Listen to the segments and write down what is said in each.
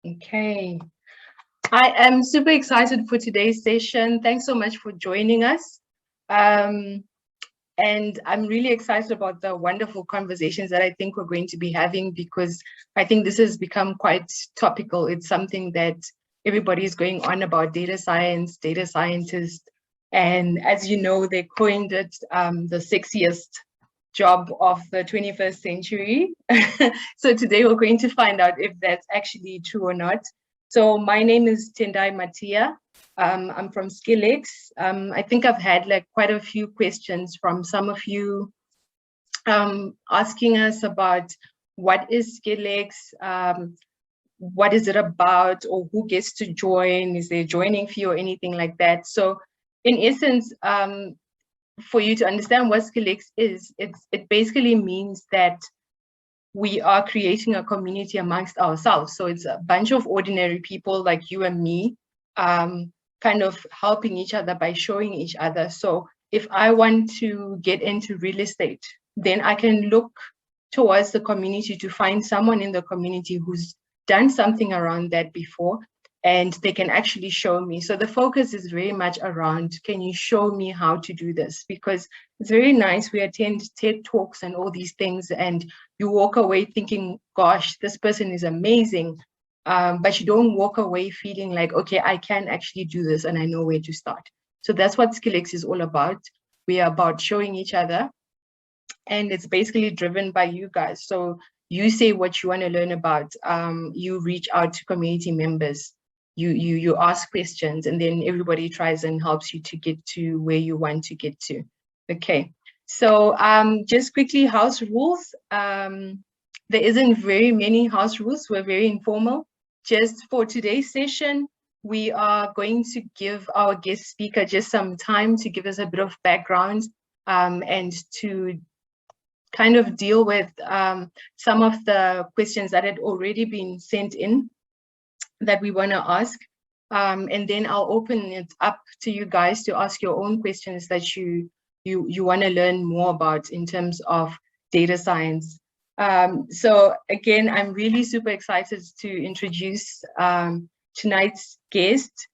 Okay. I am super excited for today's session. Thanks so much for joining us. And I'm really excited about the wonderful conversations that I think we're going to be having, because I think this has become quite topical. It's something that everybody is going on about: data science, data scientists. And as you know, they coined it the sexiest job of the 21st century. So today we're going to find out if that's actually true or not. So my name is Tendai Matia. I'm from SkillX. I think I've had like quite a few questions from some of you asking us about what is SkillX, what is it about, or who gets to join, is there a joining fee or anything like that. So in essence, for you to understand what SkillX is, it basically means that we are creating a community amongst ourselves. So it's a bunch of ordinary people like you and me, kind of helping each other by showing each other. So if I want to get into real estate, then I can look towards the community to find someone in the community who's done something around that before, and they can actually show me. So the focus is very much around, can you show me how to do this? Because it's very nice, we attend TED Talks and all these things, and you walk away thinking, gosh, this person is amazing. But you don't walk away feeling like, okay, I can actually do this and I know where to start. So that's what SkillX is all about. We are about showing each other, and it's basically driven by you guys. So you say what you want to learn about, you reach out to community members, you ask questions, and then everybody tries and helps you to get to where you want to get to. Okay, so just quickly, house rules. There isn't very many house rules. We're very informal. Just for today's session, we are going to give our guest speaker just some time to give us a bit of background, and to kind of deal with some of the questions that had already been sent in that we want to ask. And then I'll open it up to you guys to ask your own questions that you want to learn more about in terms of data science. So again, I'm really super excited to introduce tonight's guest.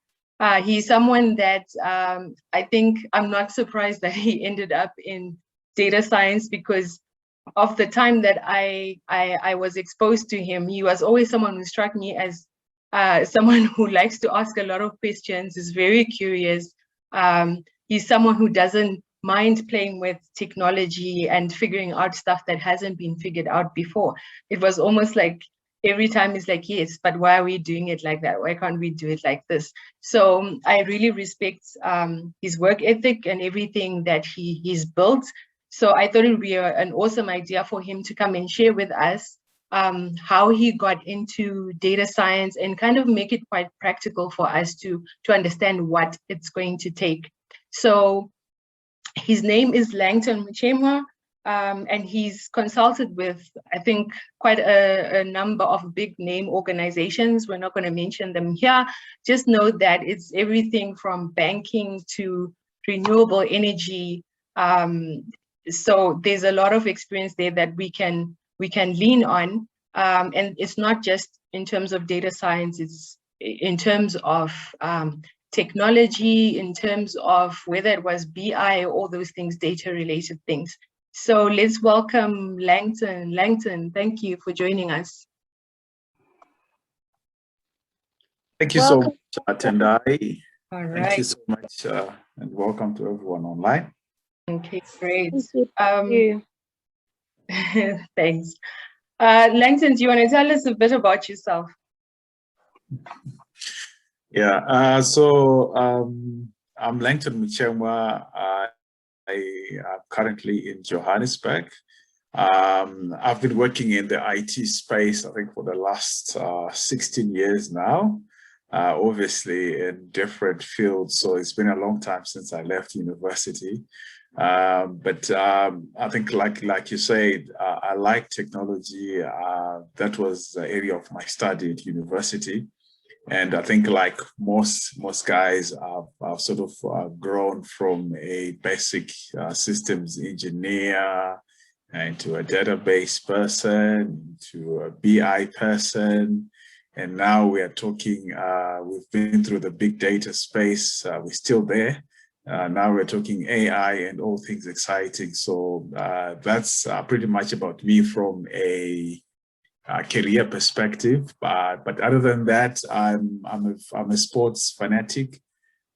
He's someone that I think I'm not surprised that he ended up in data science, because of the time that I was exposed to him. He was always someone who struck me as someone who likes to ask a lot of questions, is very curious. He's someone who doesn't mind playing with technology and figuring out stuff that hasn't been figured out before. It was almost like every time he's like, yes, but why are we doing it like that? Why can't we do it like this? So I really respect his work ethic and everything that he's built. So I thought it would be an awesome idea for him to come and share with us how he got into data science, and kind of make it quite practical for us to understand what it's going to take. So his name is Langton Mchemwa, and he's consulted with, I think, quite a number of big name organizations. We're not going to mention them here. Just know that it's everything from banking to renewable energy. So there's a lot of experience there that we can lean on, and it's not just in terms of data science, it's in terms of technology, in terms of whether it was BI or all those things, data related things. So let's welcome Langton. Langton, thank you for joining us. Thank you so much, Tendai. All right. Thank you so much, and welcome to everyone online. Okay, great. Thank you. Thanks. Langton, do you want to tell us a bit about yourself? Yeah, so I'm Langton Mchemwa. I am currently in Johannesburg. I've been working in the IT space, I think, for the last 16 years now, obviously in different fields. So it's been a long time since I left university. But I think, like you said, I like technology. That was the area of my study at university. And I think, like most guys, I've sort of grown from a basic systems engineer into a database person, to a BI person, And now we are talking, we've been through the big data space, we're still there. Now we're talking AI and all things exciting. So that's pretty much about me from a career perspective. But other than that, I'm a sports fanatic.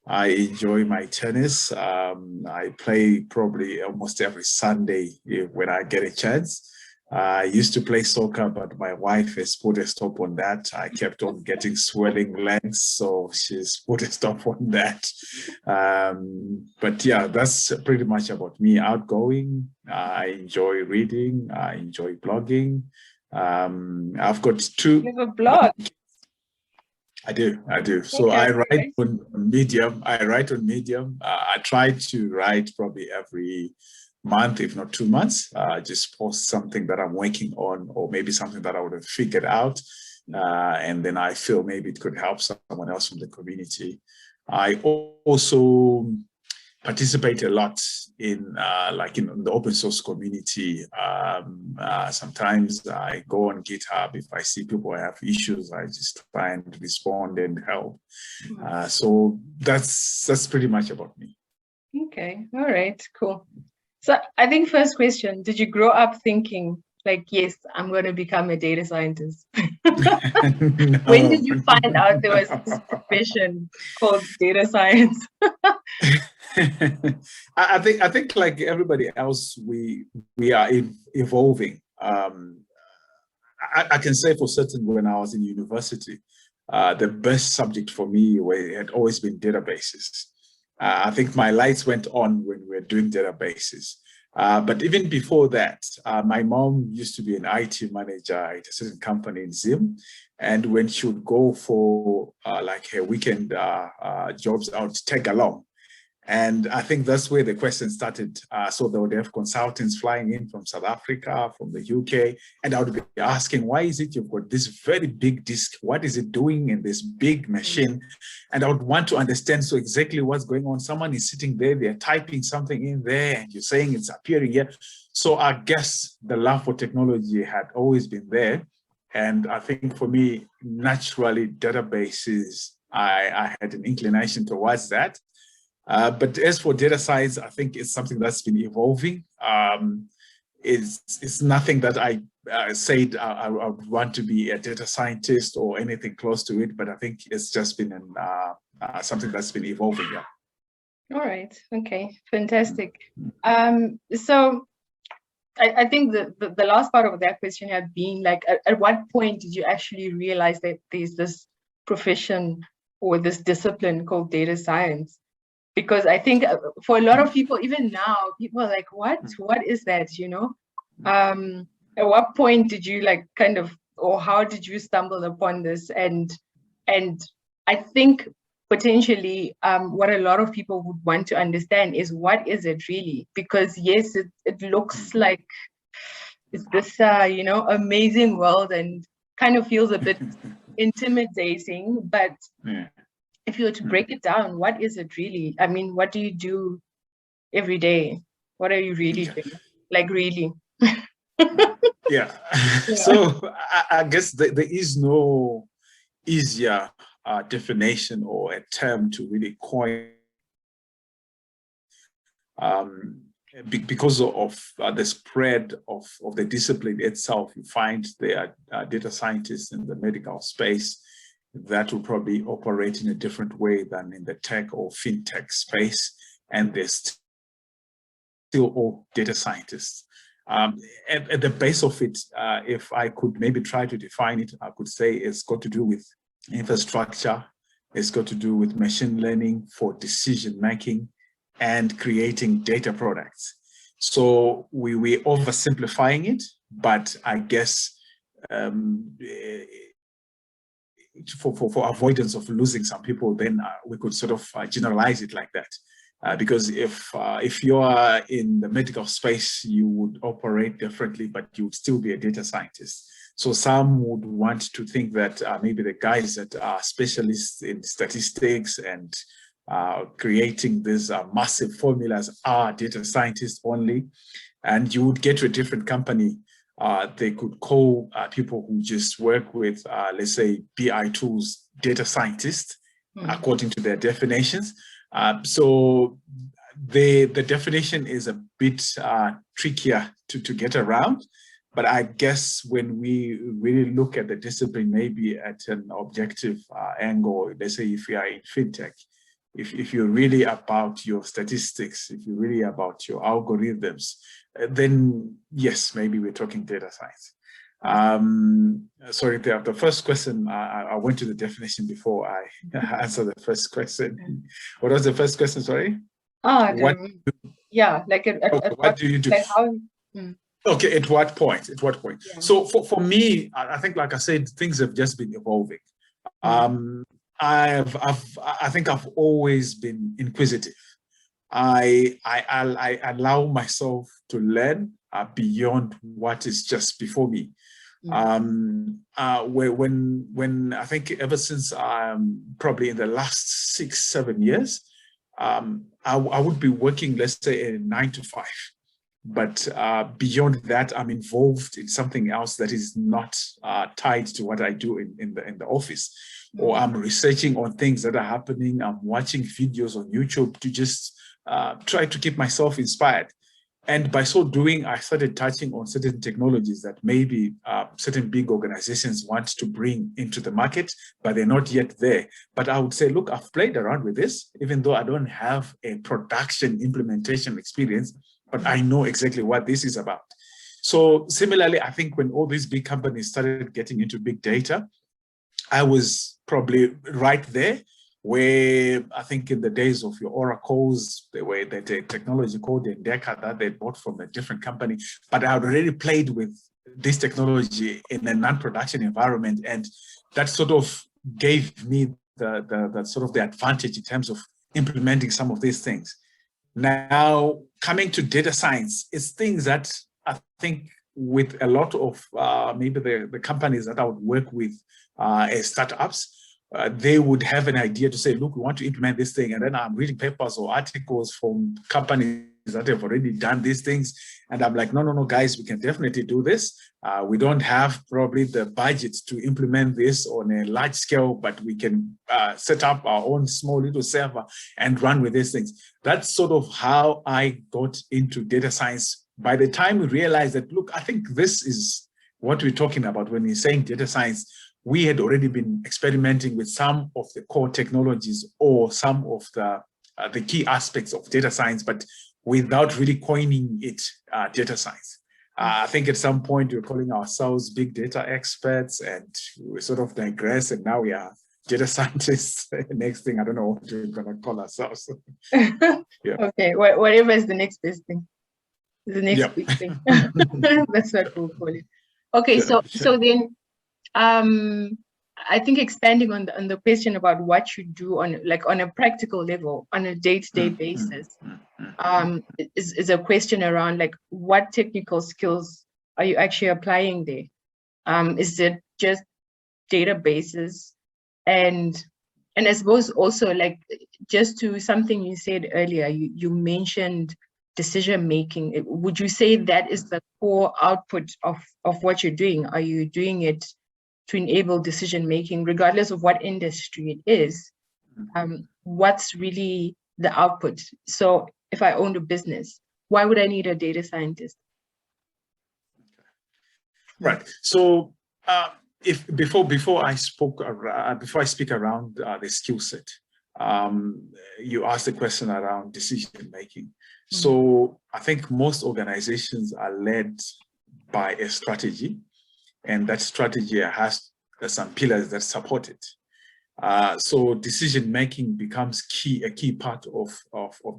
I enjoy my tennis. I play probably almost every Sunday when I get a chance. I used to play soccer, but my wife has put a stop on that. I kept on getting swelling legs, so she's put a stop on that. But yeah, that's pretty much about me. Outgoing. I enjoy reading. I enjoy blogging. I've got two. You have a blog. I do. So Okay, I write right. on Medium. I try to write probably every month, if not 2 months. Just post something that I'm working on, or maybe something that I would have figured out, and then I feel maybe it could help someone else from the community. I also participate a lot in like in the open source community. Sometimes I go on GitHub. If I see people have issues, I just try and respond and help. So that's pretty much about me. Okay, all right, cool. So I think first question, did you grow up thinking like, yes, I'm going to become a data scientist? When did you find out there was this profession called data science? I think like everybody else, we are evolving. I can say for certain when I was in university, the best subject for me had always been databases. I think my lights went on when we were doing databases. But even before that, my mom used to be an IT manager at a certain company in Zim. And when she would go for like her weekend jobs, I would tag along. And I think that's where the question started. So they would have consultants flying in from South Africa, from the UK, and I would be asking, why is it you've got this very big disk? What is it doing in this big machine? And I would want to understand so exactly what's going on. Someone is sitting there, they're typing something in there, and you're saying it's appearing here. So I guess the love for technology had always been there. And I think for me, naturally, databases, I had an inclination towards that. But as for data science, I think it's something that's been evolving. It's nothing that I said I would want to be a data scientist or anything close to it, but I think it's just been something that's been evolving. Yeah. All right. Okay. Fantastic. So I think the last part of that question had been like, at what point did you actually realize that there's this profession or this discipline called data science? Because I think for a lot of people, even now, people are like, what is that, you know? At what point did you like kind of, or how did you stumble upon this? And I think potentially what a lot of people would want to understand is, what is it really? Because yes, it looks like it's this, you know, amazing world and kind of feels a bit intimidating, but if you were to break it down, what is it really? I mean, what do you do every day? What are you really doing? Like really? Yeah. So I guess there is no easier definition or a term to really coin. Because of the spread of the discipline itself, you find there are data scientists in the medical space that will probably operate in a different way than in the tech or fintech space, and they're still all data scientists. At the base of it, if I could maybe try to define it, I could say it's got to do with infrastructure, it's got to do with machine learning for decision making and creating data products. So we're oversimplifying it, but I guess for avoidance of losing some people, then we could sort of generalize it like that. Because if you are in the medical space, you would operate differently, but you would still be a data scientist. So some would want to think that maybe the guys that are specialists in statistics and creating these massive formulas are data scientists only. And you would get to a different company They could call people who just work with, let's say, BI tools, data scientists, according to their definitions. So the definition is a bit trickier to get around. But I guess when we really look at the discipline, maybe at an objective angle, let's say if you are in fintech, if you're really about your statistics, if you're really about your algorithms, then yes, maybe we're talking data science. Sorry, the first question, I went to the definition before I answer the first question. What was the first question, sorry? What do you do? Like how, Okay, at what point? At what point? Yeah. So for me, I think, like I said, things have just been evolving. I think I've always been inquisitive. I allow myself to learn beyond what is just before me. When I think ever since probably in the last 6-7 years, I would be working, let's say, a 9 to 5. But beyond that, I'm involved in something else that is not tied to what I do in the office. Or I'm researching on things that are happening. I'm watching videos on YouTube to just try to keep myself inspired. And by so doing, I started touching on certain technologies that maybe certain big organizations want to bring into the market, but they're not yet there. But I would say, look, I've played around with this, even though I don't have a production implementation experience, but I know exactly what this is about. So similarly, I think when all these big companies started getting into big data, I was probably right there, where I think in the days of your Oracles, there were that technology called Endeca that they bought from a different company, but I had already played with this technology in a non-production environment, and that sort of gave me the sort of the advantage in terms of implementing some of these things. Now, coming to data science, it's things that I think with a lot of maybe the companies that I would work with as startups, they would have an idea to say, look, we want to implement this thing. And then I'm reading papers or articles from companies that have already done these things. And I'm like, no, guys, we can definitely do this. We don't have probably the budget to implement this on a large scale, but we can set up our own small little server and run with these things. That's sort of how I got into data science. By the time we realized that, look, I think this is what we're talking about when we're saying data science. We had already been experimenting with some of the core technologies or some of the key aspects of data science, but without really coining it data science. I think at some point we were calling ourselves big data experts, and we sort of digress, and now we are data scientists. Next thing, I don't know what we're going to call ourselves. Yeah. Okay, whatever is the next best thing. The next big thing. That's what we'll call it. Okay, so then I think expanding on the question about what you do on a practical level, on a day-to-day basis, is a question around like what technical skills are you actually applying there? Is it just databases? And I suppose also, like, just to something you said earlier, you mentioned decision making. Would you say that is the core output of what you're doing? Are you doing it to enable decision making, regardless of what industry it is? What's really the output? So if I owned a business, why would I need a data scientist? Right. So before I speak around the skill set, you asked a question around decision making. So I think most organizations are led by a strategy, and that strategy has some pillars that support it. So decision making becomes a key part of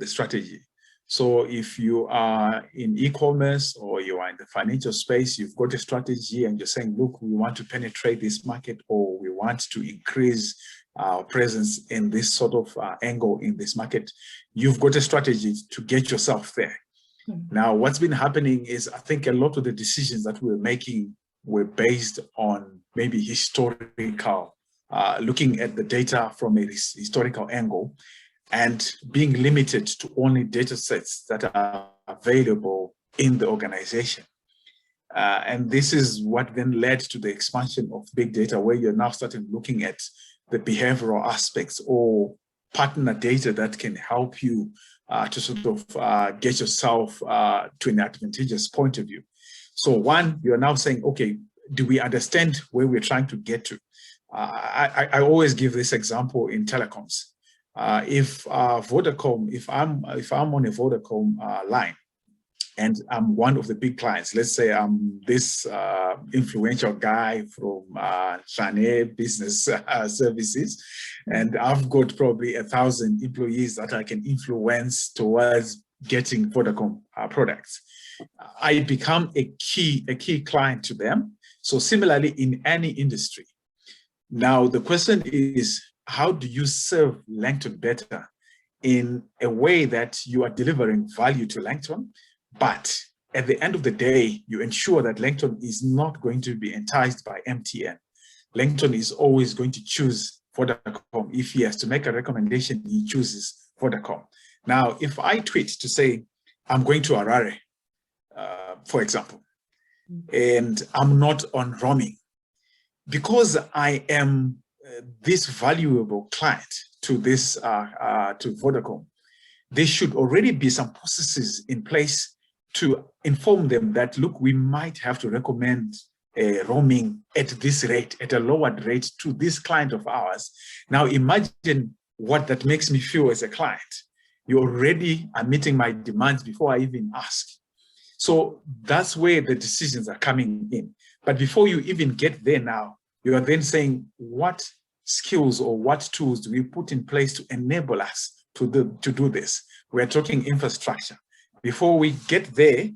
the strategy. So if you are in e-commerce or you are in the financial space, you've got a strategy and you're saying, look, we want to penetrate this market, or we want to increase our presence in this sort of angle in this market. You've got a strategy to get yourself there. Now, what's been happening is I think a lot of the decisions that we're making were based on maybe historical, looking at the data from a historical angle, and being limited to only data sets that are available in the organization. And this is what then led to the expansion of big data, where you're now starting looking at the behavioral aspects or partner data that can help you to sort of get yourself to an advantageous point of view. So one, you're now saying, okay, do we understand where we're trying to get to? I always give this example in telecoms. If Vodacom, if I'm on a Vodacom line, and I'm one of the big clients. Let's say I'm this influential guy from Chane Business Services, and I've got probably 1,000 employees that I can influence towards getting Vodacom products. I become a key client to them. So similarly, in any industry. Now, the question is, how do you serve Langton better in a way that you are delivering value to Langton, but at the end of the day, you ensure that Langton is not going to be enticed by MTN. Langton is always going to choose Vodacom. If he has to make a recommendation, he chooses Vodacom. Now, if I tweet to say, I'm going to Harare, for example, and I'm not on roaming, because I am this valuable client to this to Vodacom, there should already be some processes in place to inform them that, look, we might have to recommend roaming at this rate, at a lowered rate to this client of ours. Now imagine what that makes me feel as a client. You already are meeting my demands before I even ask. So that's where the decisions are coming in. But before you even get there now, you are then saying, what skills or what tools do we put in place to enable us to do this? We're talking infrastructure. Before we get there,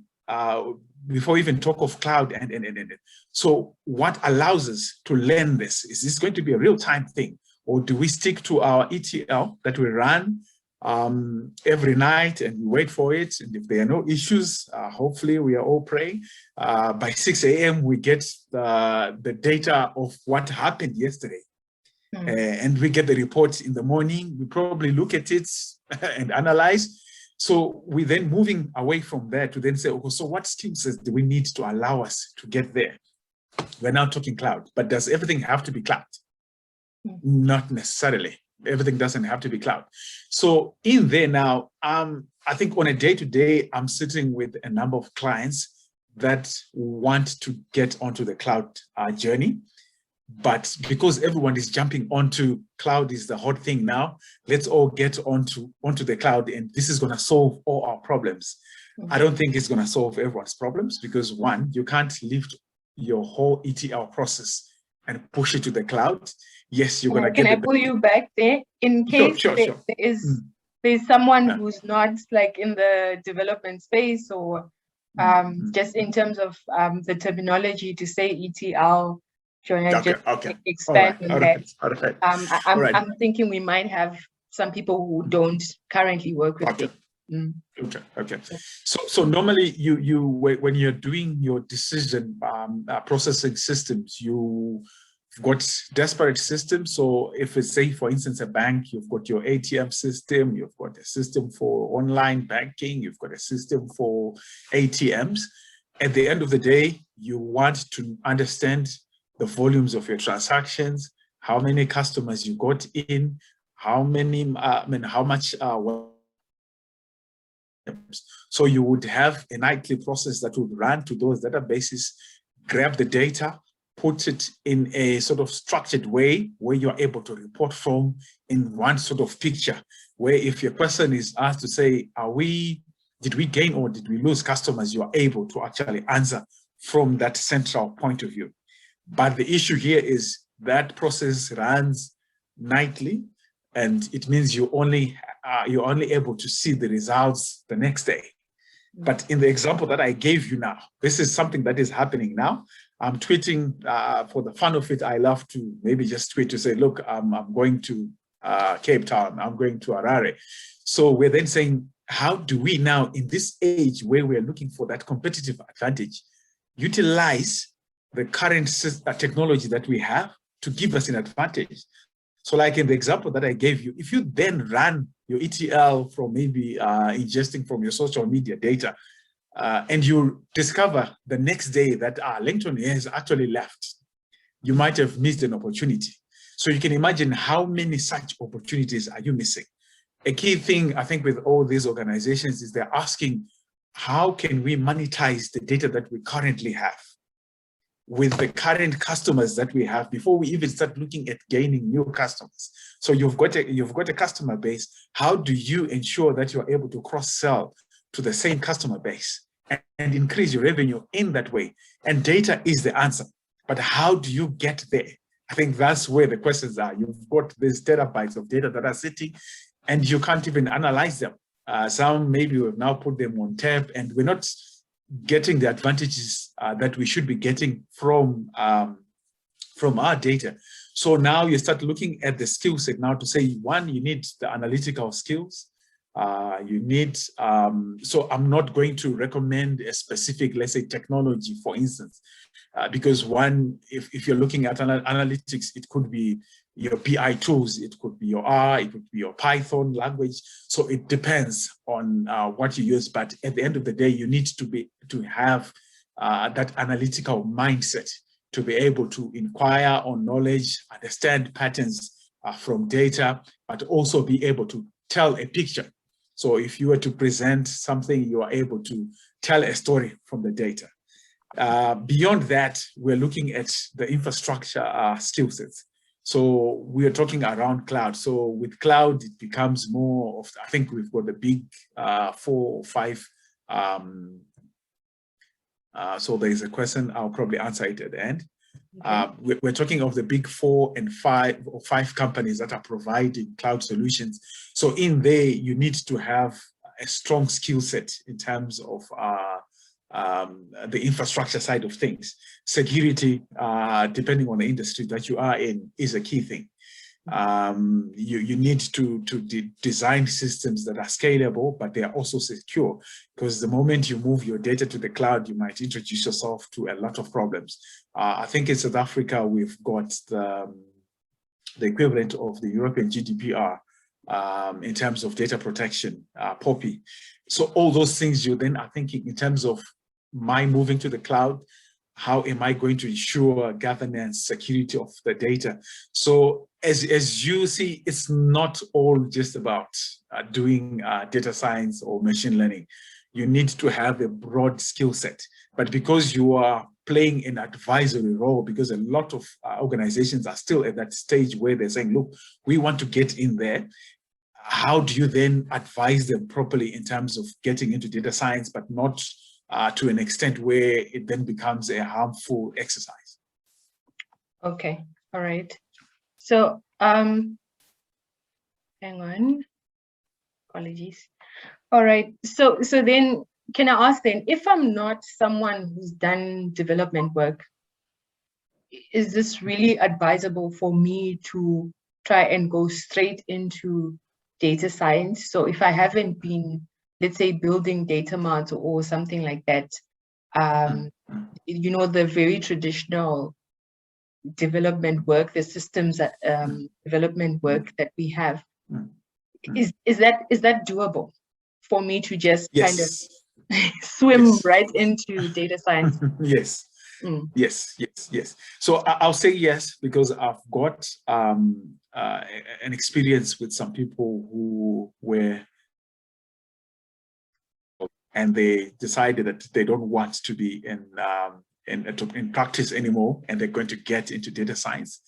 before we even talk of cloud and. So what allows us to learn this? Is this going to be a real-time thing? Or do we stick to our ETL that we run every night and we wait for it? And if there are no issues, hopefully we are all praying. By 6 a.m., we get the data of what happened yesterday. And we get the reports in the morning. We probably look at it and analyze. So we're then moving away from there to then say, okay, so what skill sets do we need to allow us to get there? We're now talking cloud, but does everything have to be cloud? Not necessarily. Everything doesn't have to be cloud. So in there now, I think on a day-to-day, I'm sitting with a number of clients that want to get onto the cloud journey. But because everyone is jumping onto cloud is the hot thing now, let's all get onto the cloud, and this is going to solve all our problems. I don't think it's going to solve everyone's problems, because one, you can't lift your whole ETL process and push it to the cloud. Yes, you're going to get. Can I pull you back there in case sure. there's someone who's not like in the development space, or just in terms of the terminology to say ETL? Okay. Expand on that. All right. I'm thinking we might have some people who don't currently work with it. Okay. So normally you when you're doing your decision processing systems, you've got disparate systems. So if it's, say, for instance, a bank, you've got your ATM system, you've got a system for online banking, you've got a system for ATMs. At the end of the day, you want to understand the volumes of your transactions, how many customers you got in, how much. So you would have a nightly process that would run to those databases, grab the data, put it in a sort of structured way where you're able to report from in one sort of picture, where if your person is asked to say, did we gain or did we lose customers, you are able to actually answer from that central point of view. But the issue here is that process runs nightly, and it means you're only able to see the results the next day. But in the example that I gave you now, this is something that is happening now. I'm tweeting for the fun of it. I love to maybe just tweet to say, look, I'm going to Cape Town, I'm going to Harare. So we're then saying, how do we now, in this age where we're looking for that competitive advantage, utilize the current technology that we have to give us an advantage? So like in the example that I gave you, if you then run your ETL from maybe ingesting from your social media data, and you discover the next day that LinkedIn has actually left, you might have missed an opportunity. So you can imagine how many such opportunities are you missing. A key thing, I think, with all these organizations is they're asking, how can we monetize the data that we currently have with the current customers that we have before we even start looking at gaining new customers? So you've got a customer base. How do you ensure that you're able to cross-sell to the same customer base and increase your revenue in that way? And data is the answer. But how do you get there? I think that's where the questions are. You've got these terabytes of data that are sitting and you can't even analyze them. Some maybe we've now put them on tab and we're not getting the advantages that we should be getting from our data. So now you start looking at the skill set now to say, one, you need the analytical skills. You need, so I'm not going to recommend a specific, let's say, technology, for instance, because one, if you're looking at analytics, it could be your BI tools, it could be your R, it could be your Python language. So it depends on what you use. But at the end of the day, you need to have that analytical mindset to be able to inquire on knowledge, understand patterns from data, but also be able to tell a picture. So if you were to present something, you are able to tell a story from the data. Beyond that, we're looking at the infrastructure skill sets. So we are talking around cloud. So with cloud, it becomes more of, I think we've got the big 4 or 5. So there's a question, I'll probably answer it at the end. Okay. We're talking of the big 4 and 5 or 5 companies that are providing cloud solutions. So in there, you need to have a strong skill set in terms of the infrastructure side of things. Security, depending on the industry that you are in, is a key thing. You need to design systems that are scalable, but they are also secure, because the moment you move your data to the cloud, you might introduce yourself to a lot of problems. I think in South Africa, we've got the equivalent of the European GDPR in terms of data protection, POPI. So all those things you then are thinking in terms of my moving to the cloud, how am I going to ensure governance, security of the data? So as you see, it's not all just about doing data science or machine learning. You need to have a broad skill set. But because you are playing an advisory role, because a lot of organizations are still at that stage where they're saying, look, we want to get in there. How do you then advise them properly in terms of getting into data science, but not to an extent where it then becomes a harmful exercise? Okay, all right. So, hang on, apologies. All right, so then can I ask then, if I'm not someone who's done development work, is this really advisable for me to try and go straight into data science? So if I haven't been, let's say, building data marts or something like that, you know, the very traditional development work, the systems development work that we have, is that doable for me to just kind of swim right into data science? Yes. Yes. So I'll say yes, because I've got an experience with some people who were, and they decided that they don't want to be in practice anymore, and they're going to get into data science.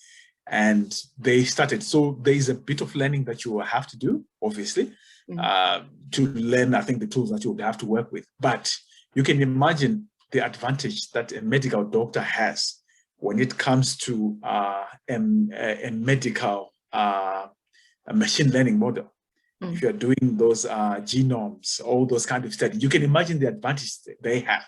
And they started. So there is a bit of learning that you will have to do, obviously, to learn, I think, the tools that you would have to work with. But you can imagine the advantage that a medical doctor has when it comes to a medical machine learning model. If you're doing those genomes, all those kind of studies, you can imagine the advantage they have.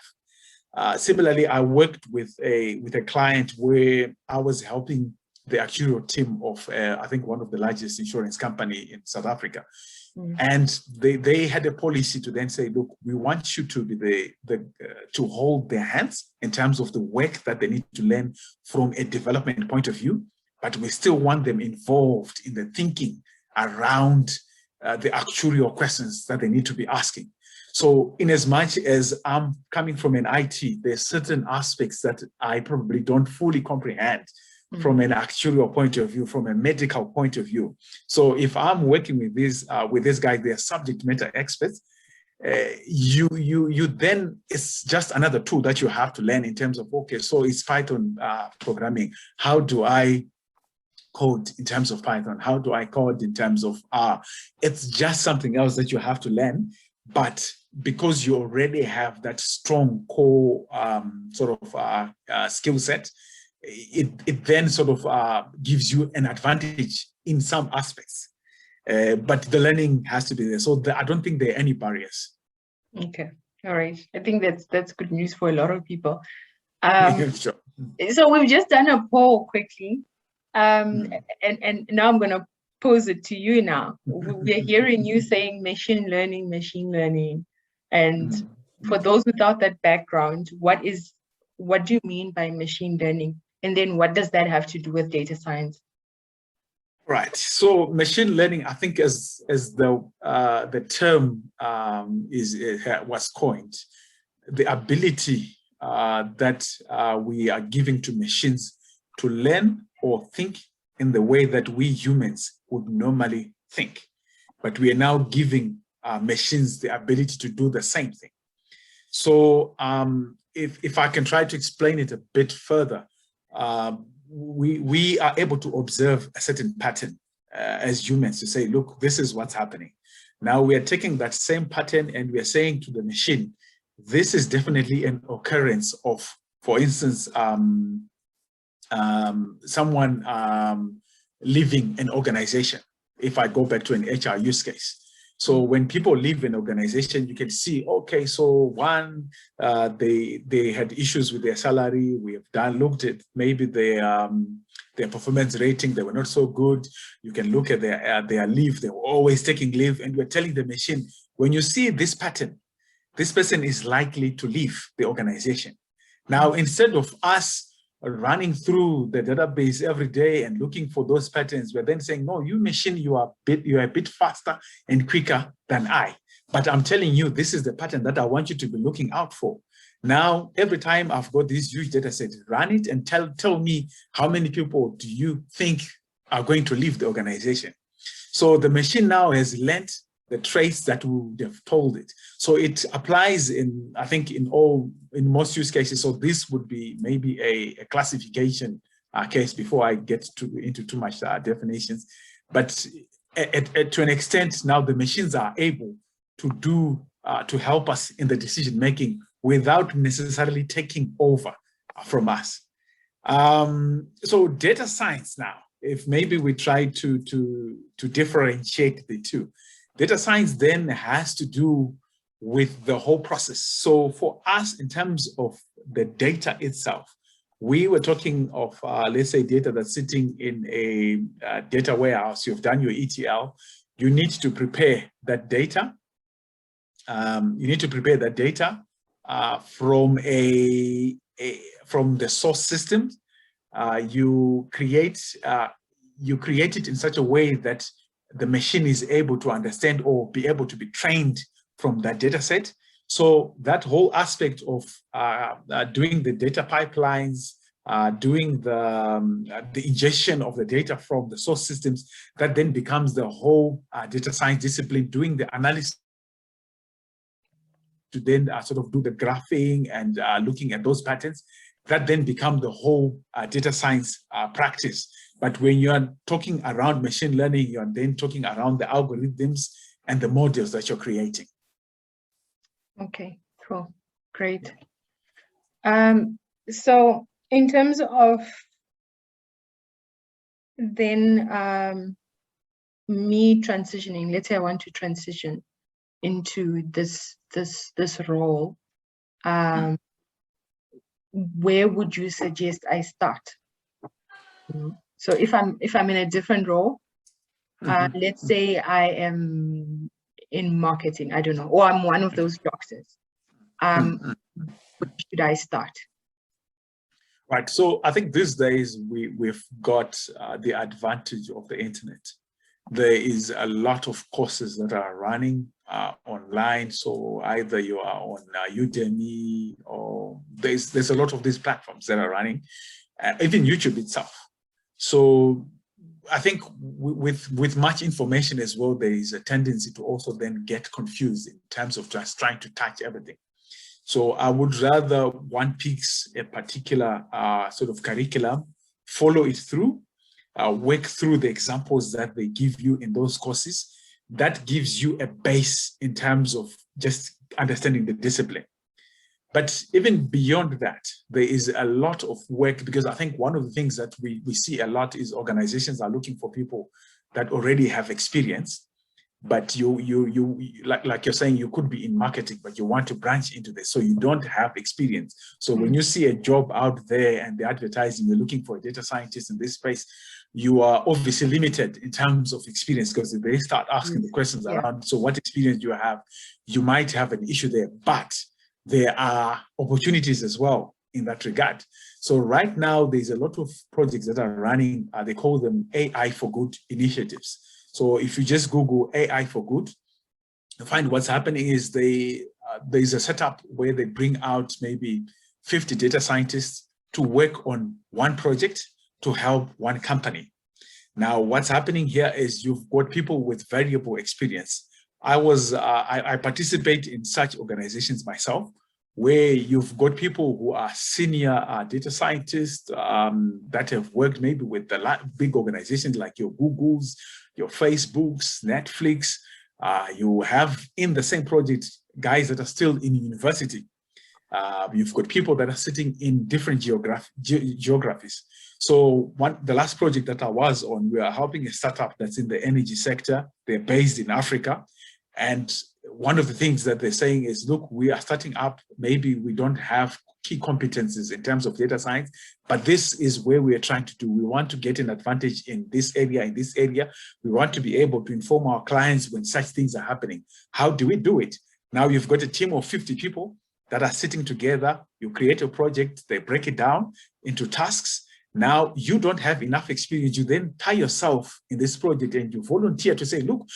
Similarly, I worked with a client where I was helping the actuarial team of, I think, one of the largest insurance company in South Africa. And they had a policy to then say, look, we want you to be to hold their hands in terms of the work that they need to learn from a development point of view, but we still want them involved in the thinking around the actuarial questions that they need to be asking. So in as much as I'm coming from an IT, there's certain aspects that I probably don't fully comprehend from an actuarial point of view, from a medical point of view. So if I'm working with this guy, they're subject matter experts. You then, it's just another tool that you have to learn in terms of, okay, so it's Python programming. How do I code in terms of Python? How do I code in terms of R? It's just something else that you have to learn. But because you already have that strong core skill set, it then sort of gives you an advantage in some aspects. But the learning has to be there. So I don't think there are any barriers. Okay, all right. I think that's good news for a lot of people. Sure. So we've just done a poll quickly, and now I'm going to pose it to you now. We're hearing you saying machine learning. And for those without that background, what do you mean by machine learning? And then what does that have to do with data science? Right. So machine learning, I think, as the term was coined, the ability that we are giving to machines to learn or think in the way that we humans would normally think, but we are now giving machines the ability to do the same thing. So if I can try to explain it a bit further, we are able to observe a certain pattern as humans to say, look, this is what's happening. Now we are taking that same pattern and we are saying to the machine, this is definitely an occurrence of, for instance, someone leaving an organization. If I go back to an HR use case. So when people leave an organization, you can see, okay, so one, they had issues with their salary. We have looked at maybe their performance rating. They were not so good. You can look at their leave. They were always taking leave. And we're telling the machine, when you see this pattern, this person is likely to leave the organization. Now, instead of us running through the database every day and looking for those patterns, we're then saying, no, you machine, you are a bit faster and quicker than I. But I'm telling you, this is the pattern that I want you to be looking out for. Now, every time I've got this huge data set, run it and tell me how many people do you think are going to leave the organization. So the machine now has learned the traits that we would have told it. So it applies in, I think, in most use cases. So this would be maybe a classification case before I get into too much definitions. But to an extent, now the machines are able to help us in the decision making without necessarily taking over from us. So data science now, if maybe we try to differentiate the two. Data science then has to do with the whole process. So for us, in terms of the data itself, we were talking of, let's say, data that's sitting in a data warehouse. You've done your ETL. You need to prepare that data. From from the source system. You create it in such a way that the machine is able to understand or be able to be trained from that data set. So that whole aspect of doing the data pipelines, doing the ingestion of the data from the source systems, that then becomes the whole data science discipline, doing the analysis to then sort of do the graphing and looking at those patterns, that then become the whole data science practice. But when you're talking around machine learning, you're then talking around the algorithms and the models that you're creating. Okay, cool, great. So in terms of then me transitioning, let's say I want to transition into this role, where would you suggest I start? So if I'm in a different role, let's say I am in marketing, I don't know, or I'm one of those doctors, where should I start? Right. So I think these days we've got the advantage of the internet. There is a lot of courses that are running online. So either you are on Udemy, or there's a lot of these platforms that are running, even YouTube itself. So I think with much information as well, there is a tendency to also then get confused in terms of just trying to touch everything. So I would rather one picks a particular sort of curriculum, follow it through, work through the examples that they give you in those courses. That gives you a base in terms of just understanding the discipline. But even beyond that, there is a lot of work, because I think one of the things that we see a lot is organizations are looking for people that already have experience. But like you're saying, you could be in marketing, but you want to branch into this, so you don't have experience. So when you see a job out there and the advertising, you're looking for a data scientist in this space, you are obviously limited in terms of experience, because if they start asking the questions around, so what experience do you have, you might have an issue there. But there are opportunities as well in that regard. So right now, there's a lot of projects that are running, they call them AI for Good initiatives. So if you just Google AI for Good, you find what's happening is there's a setup where they bring out maybe 50 data scientists to work on one project to help one company. Now, what's happening here is you've got people with variable experience. I participate in such organizations myself, where you've got people who are senior data scientists that have worked maybe with the big organizations like your Googles, your Facebooks, Netflix. You have in the same project guys that are still in university. You've got people that are sitting in different geographies. So the last project that I was on, we are helping a startup that's in the energy sector. They're based in Africa. And one of the things that they're saying is, look, we are starting up, maybe we don't have key competencies in terms of data science, but this is where we are trying to do. We want to get an advantage in this area, We want to be able to inform our clients when such things are happening. How do we do it? Now you've got a team of 50 people that are sitting together. You create a project, they break it down into tasks. Now you don't have enough experience. You then tie yourself in this project and you volunteer to say, look,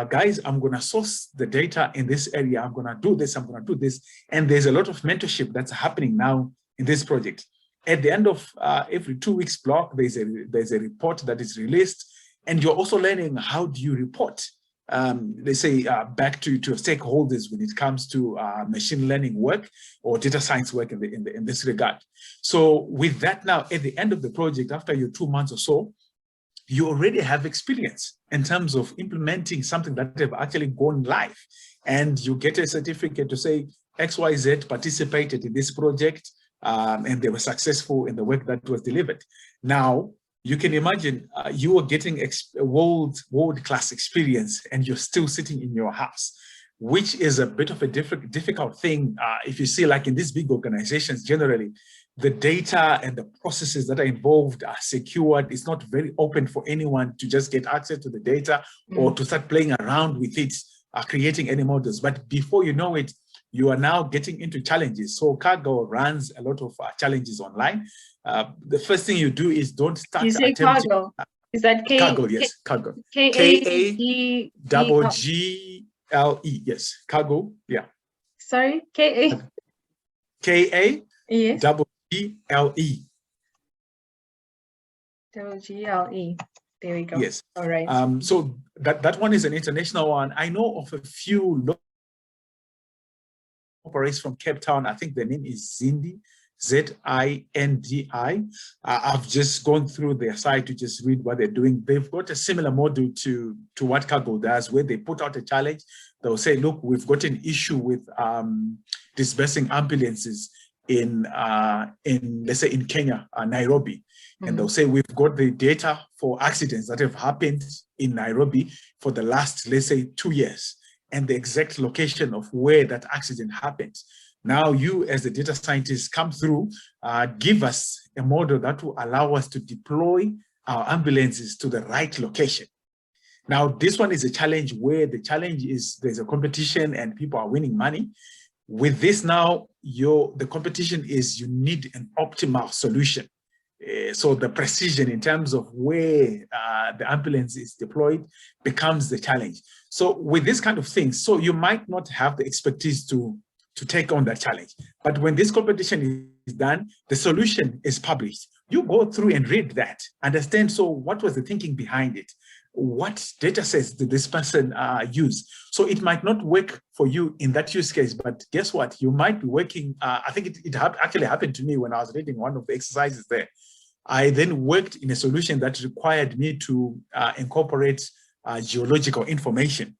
guys, I'm going to source the data in this area. I'm going to do this. I'm going to do this. And there's a lot of mentorship that's happening now in this project. At the end of every 2 weeks block, there's a report that is released. And you're also learning, how do you report? They say back to stakeholders when it comes to machine learning work or data science work in this regard. So with that now, at the end of the project, after your 2 months or so, you already have experience in terms of implementing something that have actually gone live. And you get a certificate to say XYZ participated in this project and they were successful in the work that was delivered. Now, you can imagine you are getting world-class experience and you're still sitting in your house, which is a bit of a difficult thing. If you see, like in these big organizations, generally, the data and the processes that are involved are secured. It's not very open for anyone to just get access to the data or to start playing around with it, creating any models. But before you know it, you are now getting into challenges. So Cargo runs a lot of challenges online. The first thing you do is don't start attempting. Cargo. Is that Cargo? Yes, Cargo. K-A-G-G-L-E. Yes, Cargo. Yeah. Sorry, K-A. K-A. Yes. G-L-E. G-L-E. There we go. Yes. All right. So that one is an international one. I know of a few operates from Cape Town. I think the name is Zindi, Z-I-N-D-I. I've just gone through their site to just read what they're doing. They've got a similar model to what Cargo does, where they put out a challenge. They'll say, look, we've got an issue with dispersing ambulances in let's say in Kenya, Nairobi. And they'll say, we've got the data for accidents that have happened in Nairobi for the last, let's say, 2 years, and the exact location of where that accident happened. Now you as the data scientist come through, give us a model that will allow us to deploy our ambulances to the right location. Now, this one is a challenge where the challenge is there's a competition and people are winning money. With this now, the competition is you need an optimal solution. So the precision in terms of where the ambulance is deployed becomes the challenge. So with this kind of things, so you might not have the expertise to take on that challenge. But when this competition is done, the solution is published. You go through and read that, understand, so what was the thinking behind it? What data sets did this person use? So it might not work for you in that use case, but guess what? You might be working, I think it actually happened to me when I was reading one of the exercises there. I then worked in a solution that required me to incorporate geological information.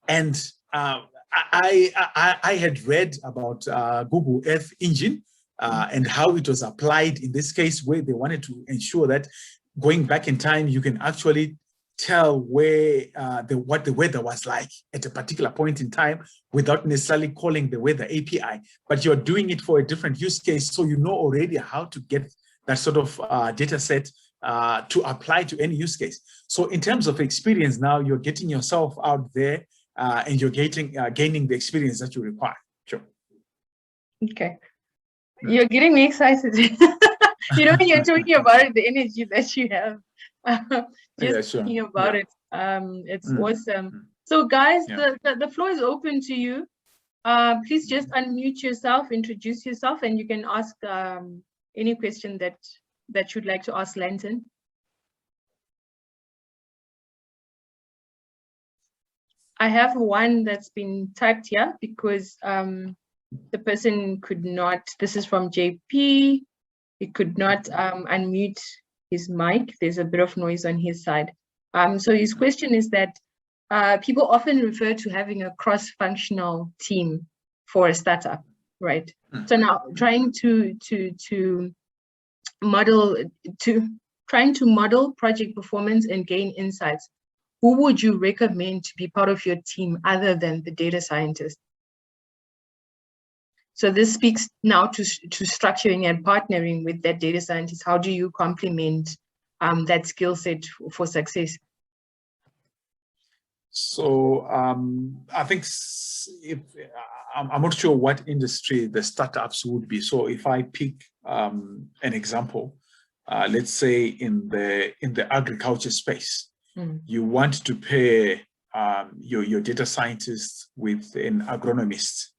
And I had read about Google Earth Engine and how it was applied in this case, where they wanted to ensure that going back in time, you can actually tell where what the weather was like at a particular point in time without necessarily calling the weather API, but you're doing it for a different use case. So you know already how to get that sort of data set to apply to any use case. So in terms of experience now, you're getting yourself out there and you're gaining the experience that you require. Sure. Okay. You're getting me excited. You know, when you're talking about it, the energy that you have, just thinking about it, it's awesome. So guys, the floor is open to you. Please just unmute yourself, introduce yourself, and you can ask any question that you'd like to ask Lanton. I have one that's been typed here because the person could not, this is from JP, he could not unmute his mic. There's a bit of noise on his side. So his question is that people often refer to having a cross-functional team for a startup, right? So now trying to model project performance and gain insights, who would you recommend to be part of your team other than the data scientist? So this speaks now to structuring and partnering with that data scientist. How do you complement that skill set for success? So I think I'm not sure what industry the startups would be. So if I pick an example, let's say in the agriculture space, you want to pair your data scientist with an agronomist,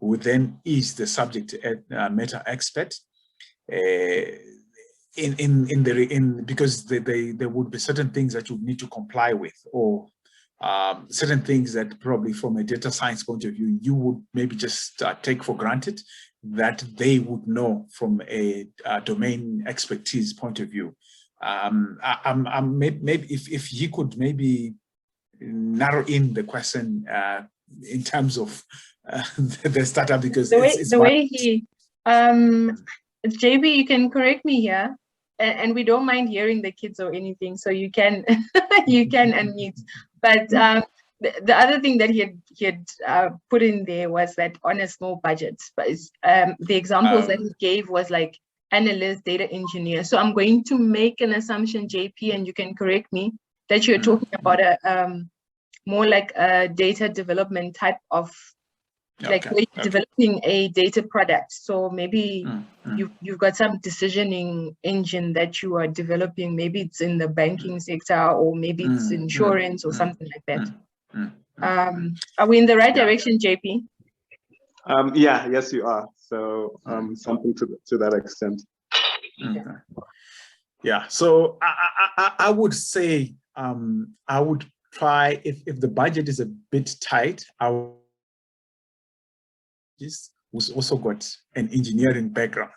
who then is the subject matter expert because there would be certain things that you need to comply with, or certain things that probably from a data science point of view, you would maybe just take for granted that they would know from a domain expertise point of view. Maybe if you could maybe narrow in the question in terms of the startup, because the way he JB, you can correct me here, and we don't mind hearing the kids or anything, so you can you can unmute. But the other thing that he had put in there was that on a small budget, but the examples that he gave was like analyst, data engineer. So I'm going to make an assumption, JP, and you can correct me, that you're talking about a more like a data development type of, like developing a data product. So maybe you've got some decisioning engine that you are developing. Maybe it's in the banking sector, or maybe it's insurance or something like that. Are we in the right direction, JP? Yes, you are. So something to that extent. Yeah. So I would say I would try, if the budget is a bit tight, who's also got an engineering background.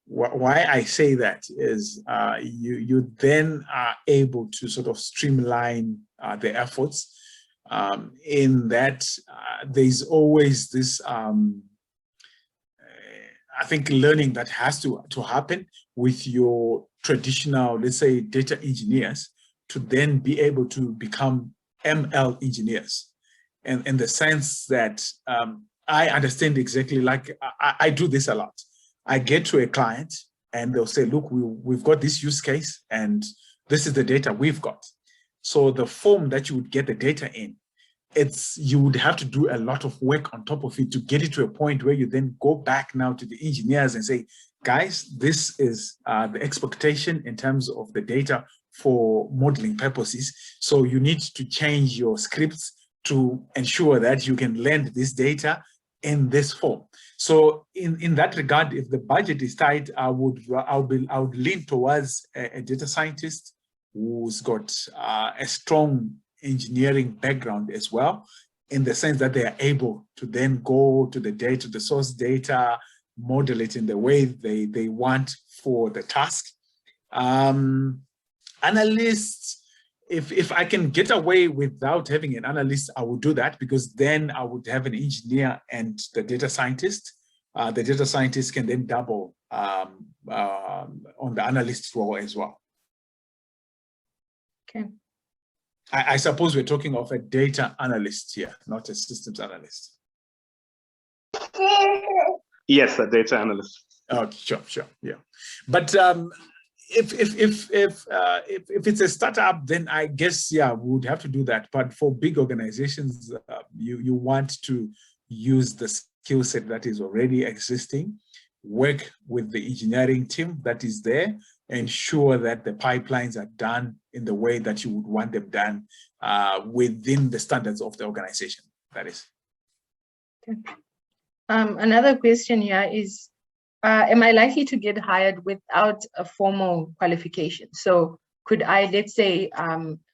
Why I say that is you then are able to sort of streamline the efforts in that there's always this I think learning that has to happen with your traditional, let's say, data engineers, to then be able to become ML engineers, and in the sense that I understand exactly, like I do this a lot. I get to a client and they'll say, look, we've got this use case and this is the data we've got. So the form that you would get the data in, you would have to do a lot of work on top of it to get it to a point where you then go back now to the engineers and say, guys, this is the expectation in terms of the data for modeling purposes. So you need to change your scripts to ensure that you can lend this data in this form. So in that regard, if the budget is tight, I would lean towards a data scientist who's got a strong engineering background as well, in the sense that they are able to then go to the data, the source data, model it in the way they want for the task. Analysts, if I can get away without having an analyst, I would do that, because then I would have an engineer and the data scientist. The data scientist can then double on the analyst role as well. Okay. I suppose we're talking of a data analyst here, not a systems analyst. Yes, a data analyst. Okay, sure, yeah. But if it's a startup, then I guess, yeah, we would have to do that. But for big organizations, you want to use the skill set that is already existing, work with the engineering team that is there, ensure that the pipelines are done in the way that you would want them done within the standards of the organization, that is. Okay. Another question here is, am I likely to get hired without a formal qualification? So could I, let's say,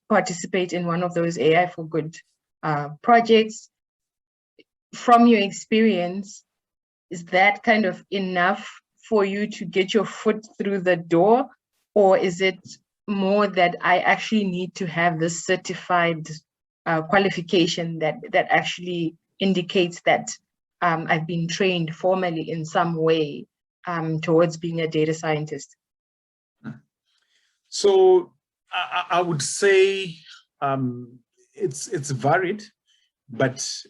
participate in one of those AI for Good projects? From your experience, is that kind of enough for you to get your foot through the door? Or is it more that I actually need to have this certified qualification that actually indicates that I've been trained formally in some way towards being a data scientist? So I would say it's varied, but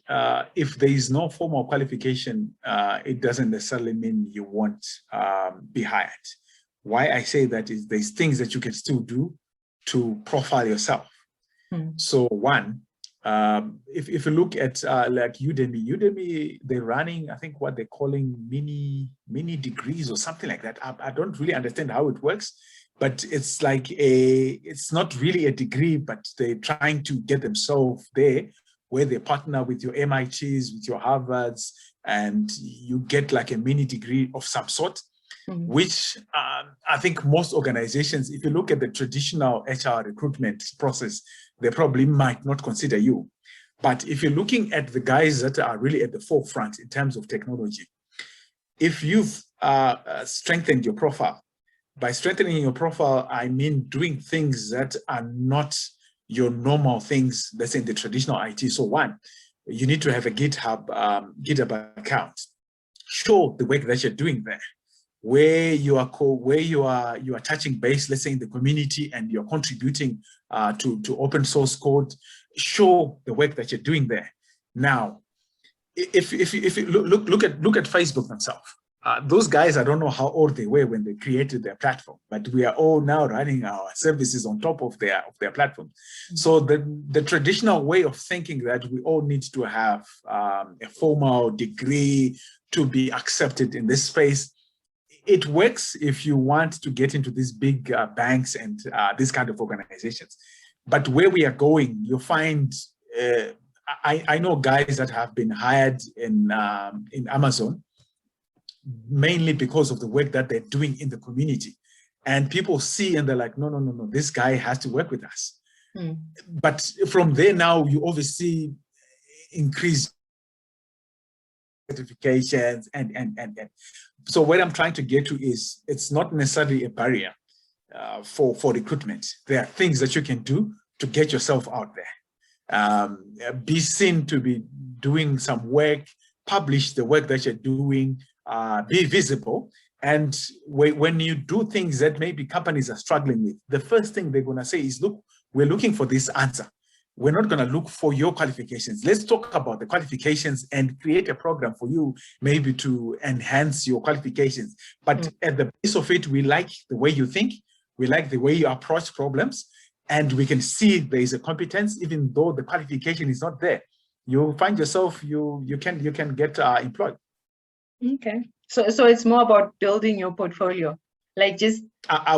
if there is no formal qualification, it doesn't necessarily mean you won't be hired. Why I say that is there's things that you can still do to profile yourself. So one, if you look at like Udemy, they're running, I think what they're calling mini degrees or something like that. I don't really understand how it works, but it's like it's not really a degree, but they're trying to get themselves there, where they partner with your MITs, with your Harvards, and you get like a mini degree of some sort. Which I think most organizations, if you look at the traditional HR recruitment process, they probably might not consider you. But if you're looking at the guys that are really at the forefront in terms of technology, if you've strengthened your profile, by strengthening your profile, I mean doing things that are not your normal things, let's say in the traditional IT. So one, you need to have a GitHub account. Show the work that you're doing there, where you are touching base, let's say in the community, and you're contributing to open source code. Show the work that you're doing there. Now, if you look at Facebook themselves, those guys, I don't know how old they were when they created their platform, but we are all now running our services on top of their platform. So the traditional way of thinking that we all need to have a formal degree to be accepted in this space, it works if you want to get into these big banks and these kind of organizations. But where we are going, you'll find, I know guys that have been hired in Amazon, mainly because of the work that they're doing in the community. And people see and they're like, no, this guy has to work with us. But from there now, you obviously increase certifications and so what I'm trying to get to is it's not necessarily a barrier for recruitment. There are things that you can do to get yourself out there. Be seen to be doing some work, publish the work that you're doing, be visible. And when you do things that maybe companies are struggling with, the first thing they're going to say is, look, we're looking for this answer. We're not going to look for your qualifications. Let's talk about the qualifications and create a program for you, maybe to enhance your qualifications. But at the base of it, we like the way you think. We like the way you approach problems. And we can see there is a competence, even though the qualification is not there. You'll find yourself, you can get employed. Okay. So it's more about building your portfolio, like just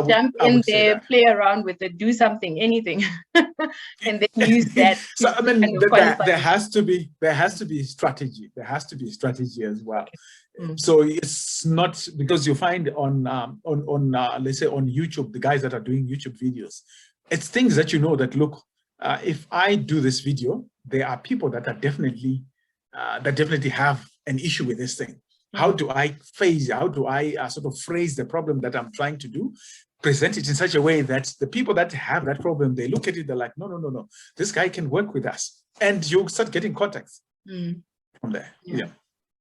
jump in there, play around with it, do something, anything, and then use that. So I mean, kind of there has to be strategy. There has to be strategy as well. Okay. So it's not because you find on let's say on YouTube, the guys that are doing YouTube videos, it's things that you know that look, if I do this video, there are people that are definitely have an issue with this thing. How do I how do I sort of phrase the problem that I'm trying to do, present it in such a way that the people that have that problem, they look at it, they're like, no, this guy can work with us. And you start getting contacts from there. Yeah.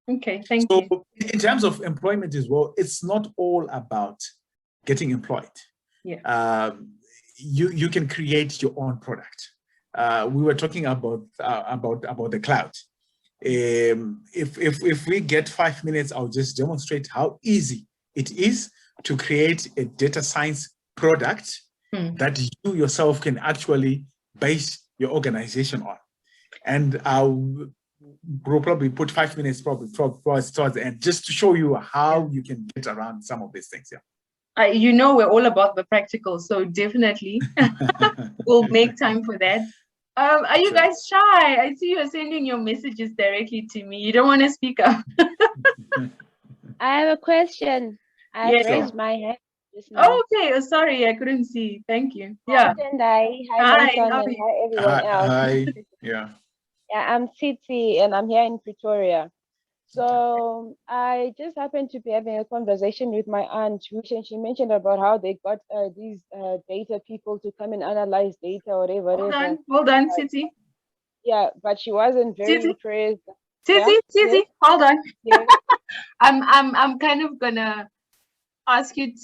Okay, thank you. So in terms of employment as well, it's not all about getting employed. Yeah. You can create your own product. We were talking about the cloud. If we get 5 minutes, I'll just demonstrate how easy it is to create a data science product that you yourself can actually base your organization on. And we'll probably put 5 minutes towards the end, just to show you how you can get around some of these things. Yeah. You know, we're all about the practical, so definitely we'll make time for that. Are you guys shy? I see you're sending your messages directly to me. You don't want to speak up? I have a question. I raised my hand just now. Oh, okay. Oh, sorry, I couldn't see. Thank you. Yeah. Hi, Benson, and hi everyone else. Hi. Yeah. Yeah, I'm Titi, and I'm here in Pretoria. So I just happened to be having a conversation with my aunt, and she mentioned about how they got these data people to come and analyze data or whatever. Hold on, Titi. Yeah, but she wasn't very impressed. Titi, hold on. Yeah. I'm kind of gonna ask you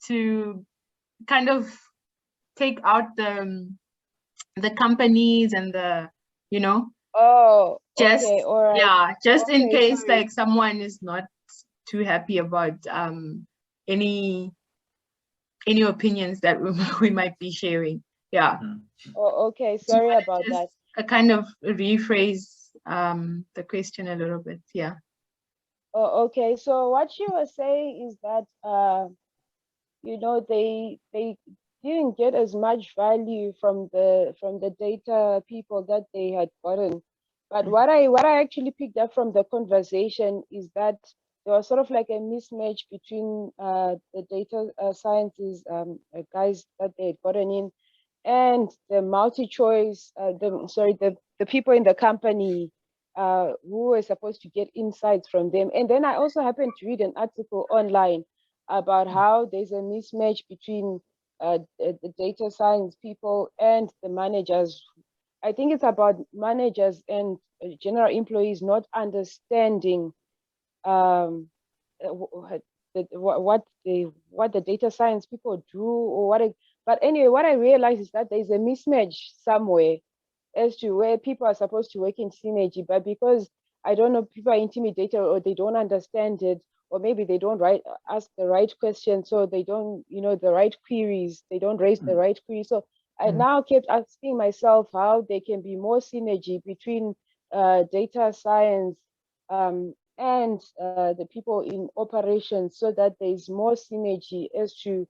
to kind of take out the companies and the, you know. Oh, just okay, all right. Yeah, just in case like someone is not too happy about any opinions that we might be sharing. Yeah. Oh, okay. Sorry about that. A kind of rephrase the question a little bit. Yeah. Oh, okay. So what she was saying is that you know, they didn't get as much value from the data people that they had gotten. But what I actually picked up from the conversation is that there was sort of like a mismatch between the data sciences guys that they had gotten in and the multi-choice, the people in the company who were supposed to get insights from them. And then I also happened to read an article online about how there's a mismatch between the data science people and the managers. I think it's about managers and general employees not understanding what the data science people do or what. But anyway, what I realized is that there's a mismatch somewhere as to where people are supposed to work in synergy, but because I don't know, people are intimidated or they don't understand it, or maybe they don't ask the right questions, so they don't, you know, the right queries, they don't raise the right queries. So I now kept asking myself how there can be more synergy between data science and the people in operations, so that there's more synergy as to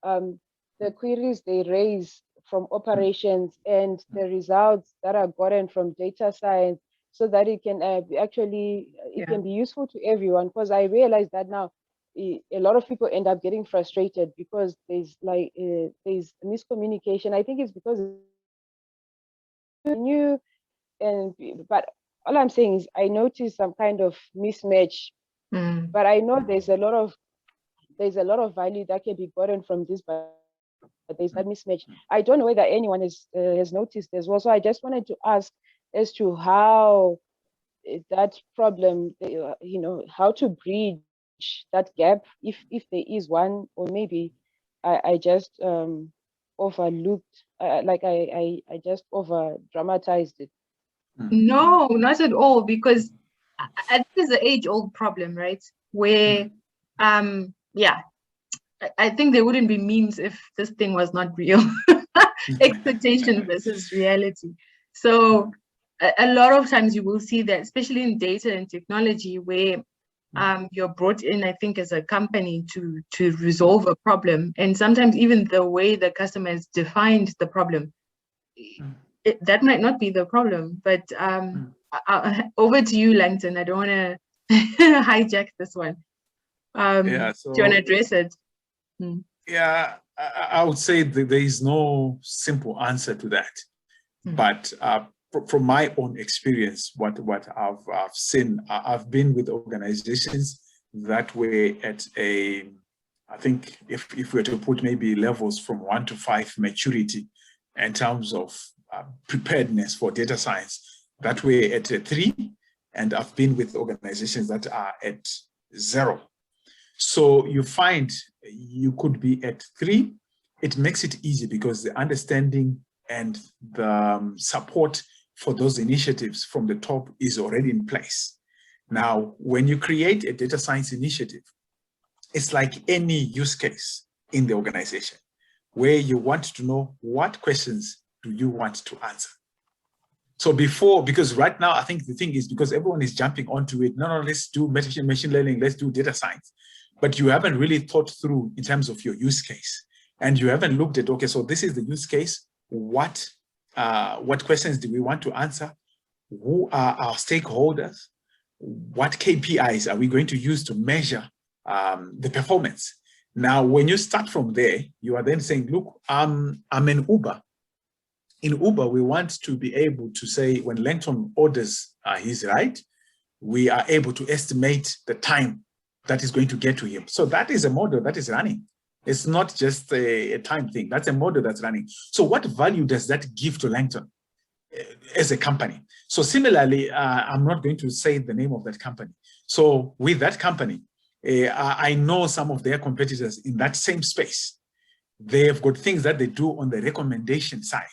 the queries they raise from operations and the results that are gotten from data science, so that it can can be useful to everyone. Because I realize that now a lot of people end up getting frustrated because there's miscommunication. I think it's because new, but all I'm saying is I noticed some kind of mismatch. But I know there's a lot of value that can be gotten from this, but there's that mismatch. I don't know whether anyone has noticed as well. So I just wanted to ask as to how that problem, you know, how to bridge that gap, if there is one, or maybe I just overlooked, like I just over dramatized it. No, not at all, because I think it's an age-old problem, right? Where yeah, I think there wouldn't be memes if this thing was not real. Expectation versus reality. So a lot of times you will see that, especially in data and technology, where You're brought in, I think, as a company to resolve a problem. And sometimes even the way the customer has defined the problem, that might not be the problem. But over to you, Langton. I don't want to hijack this one. Yeah, so, do you want to address it? Yeah, I would say that there is no simple answer to that. But from my own experience, what I've seen, I've been with organizations that were at a, I think if we were to put maybe levels from 1 to 5 maturity in terms of preparedness for data science, that were at a 3, and I've been with organizations that are at 0. So you find you could be at 3. It makes it easy because the understanding and the support for those initiatives from the top is already in place. Now, when you create a data science initiative, it's like any use case in the organization where you want to know what questions do you want to answer. So because right now, I think the thing is because everyone is jumping onto it, no, let's do machine learning, let's do data science. But you haven't really thought through in terms of your use case. And you haven't looked at, okay, so this is the use case. What questions do we want to answer? Who are our stakeholders? What KPIs are we going to use to measure the performance? Now, when you start from there, you are then saying, look, I'm in Uber. In Uber, we want to be able to say when Langton orders his ride, we are able to estimate the time that is going to get to him. So that is a model that is running. It's not just a time thing. That's a model that's running. So what value does that give to Langton as a company? So similarly, I'm not going to say the name of that company. So with that company, I know some of their competitors in that same space. They have got things that they do on the recommendation side.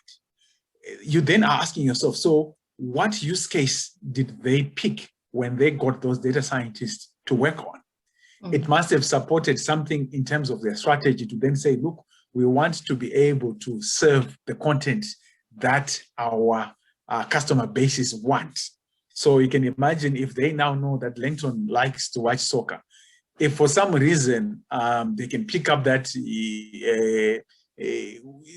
You then are asking yourself, so what use case did they pick when they got those data scientists to work on? It must have supported something in terms of their strategy to then say, look, we want to be able to serve the content that our customer bases want. So you can imagine if they now know that Langton likes to watch soccer, if for some reason they can pick up that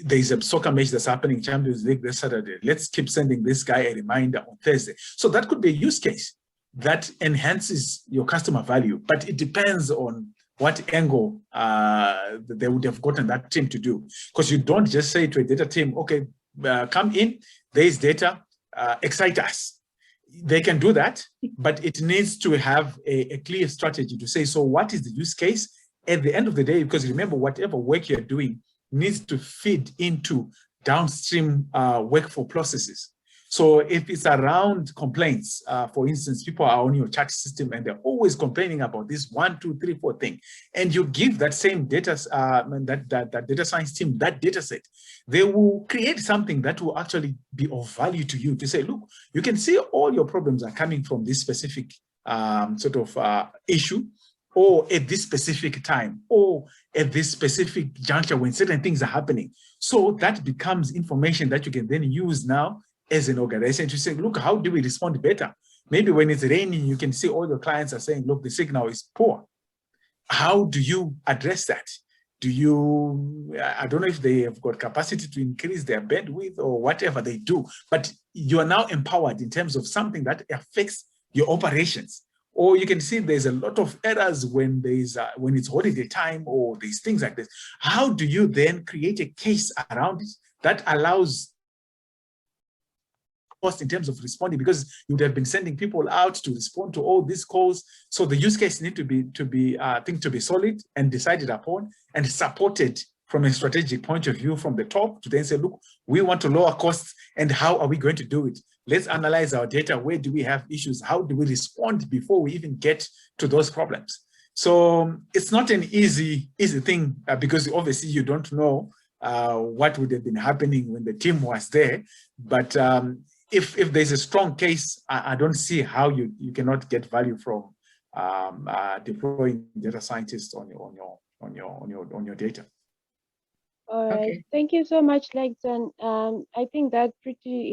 there's a soccer match that's happening, Champions League this Saturday, let's keep sending this guy a reminder on Thursday. So that could be a use case that enhances your customer value, but it depends on what angle they would have gotten that team to do. Because you don't just say to a data team, okay, come in, there's data, excite us. They can do that, but it needs to have a clear strategy to say, so what is the use case at the end of the day? Because remember, whatever work you're doing needs to feed into downstream workflow processes. So if it's around complaints, for instance, people are on your chat system and they're always complaining about this 1, 2, 3, 4 thing, and you give that same data, that data science team that data set, they will create something that will actually be of value to you to say, look, you can see all your problems are coming from this specific issue, or at this specific time, or at this specific juncture when certain things are happening. So that becomes information that you can then use now as an organization to say, look, how do we respond better? Maybe when it's raining, you can see all your clients are saying, look, the signal is poor. How do you address that? Do you, I don't know if they have got capacity to increase their bandwidth or whatever they do, but you are now empowered in terms of something that affects your operations. Or you can see there's a lot of errors when when it's holiday time or there's things like this. How do you then create a case around it that allows cost in terms of responding, because you would have been sending people out to respond to all these calls. So the use case need to be solid and decided upon and supported from a strategic point of view from the top to then say, look, we want to lower costs and how are we going to do it? Let's analyze our data. Where do we have issues? How do we respond before we even get to those problems? So it's not an easy thing because obviously you don't know what would have been happening when the team was there. But if there's a strong case, I don't see how you cannot get value from deploying data scientists on your data. All right. Okay. Thank you so much, Legson. I think that pretty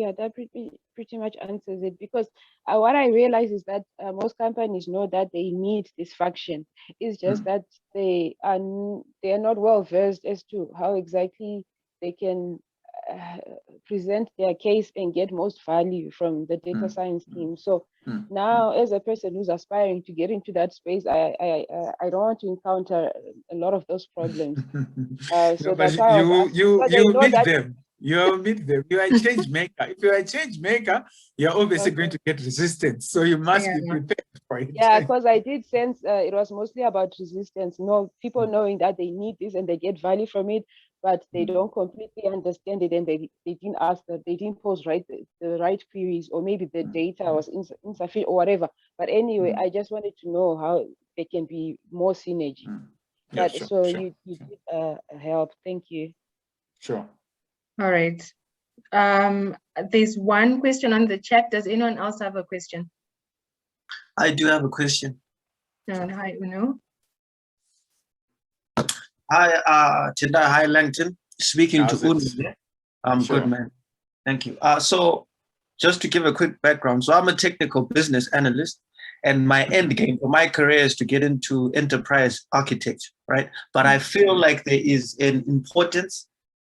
much answers it, because what I realize is that most companies know that they need this function. It's just that they are not well versed as to how exactly they can uh, present their case and get most value from the data science team. So now, as a person who's aspiring to get into that space, I don't want to encounter a lot of those problems. No, So but that's why I was asking, so they you know meet that. them. You meet them. You are a change maker. If you are a change maker, you're obviously going Okay. to get resistance. So you must be Yeah. prepared for it. Yeah, because I did sense it was mostly about resistance. No, people knowing that they need this and they get value from it, but they don't completely understand it, and they didn't ask that, they didn't pose the right queries, or maybe the data was insufficient or whatever. But anyway, I just wanted to know how there can be more synergy. Yeah, But sure, so sure, you sure. did help. Thank you. Sure. All right. There's one question on the chat. Does anyone else have a question? I do have a question. Hi, Uno. Hi, Tendai. Hi, Langton. Speaking How's to Unu. it? Yeah? I'm Sure. good, man. Thank you. So just to give a quick background, so I'm a technical business analyst, and my end game for my career is to get into enterprise architecture, right? But I feel like there is an importance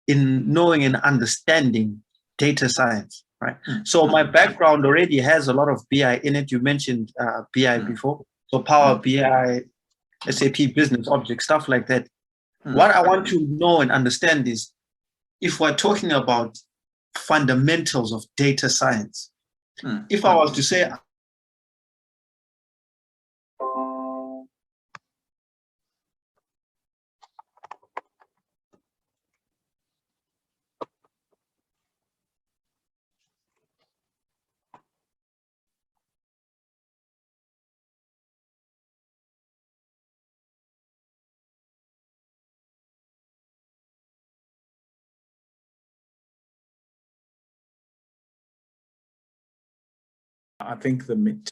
in knowing and understanding data science, right? So my background already has a lot of BI in it. You mentioned BI before. So Power BI, SAP Business Objects, stuff like that. What I want to know and understand is, if we're talking about fundamentals of data science, if I was to say, I think the mid.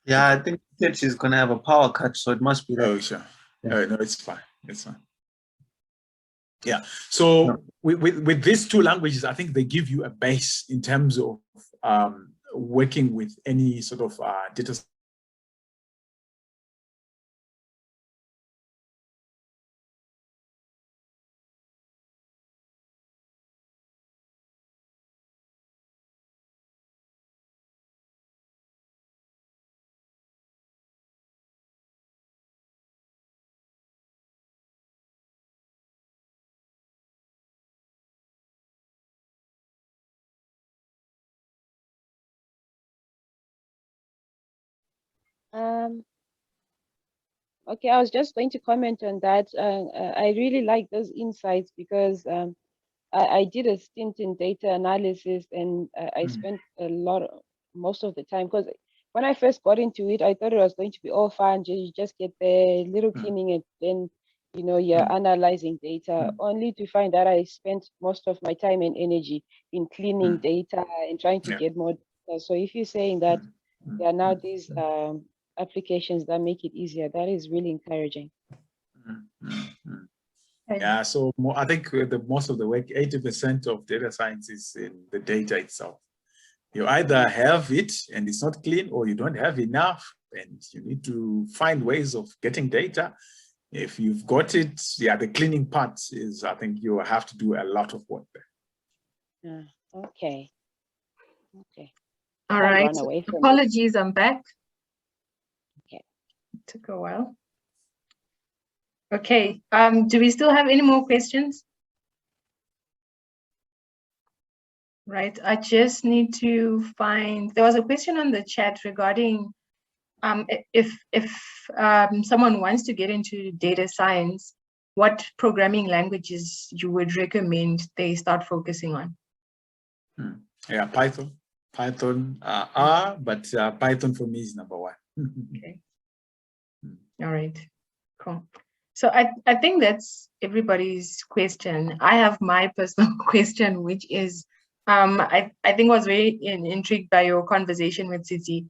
yeah, I think she's going to have a power cut, so it must be that. Oh, sure. No, it's fine. It's fine. Yeah. So with these two languages, I think they give you a base in terms of working with any sort of data. Okay, I was just going to comment on that. I really like those insights, because I did a stint in data analysis, and I spent most of the time, because when I first got into it, I thought it was going to be all fun. You just get the little cleaning, and then you're analyzing data, only to find that I spent most of my time and energy in cleaning data and trying to get more data. So if you're saying that there are now these applications that make it easier, that is really encouraging. Yeah, so I think the most of the work, 80% of data science is in the data itself. You either have it and it's not clean, or you don't have enough and you need to find ways of getting data. If you've got it, yeah, the cleaning part is, I think you have to do a lot of work there. Okay. Okay. All Can't right. run away from it. Apologies, I'm back. Okay. It took a while. Okay. Do we still have any more questions? Right. I just need to find. There was a question on the chat regarding if someone wants to get into data science, what programming languages you would recommend they start focusing on? Yeah, Python, R, but Python for me is number one. Okay. All right, cool. So I think that's everybody's question. I have my personal question, which is, I think was very intrigued by your conversation with Tsitsi.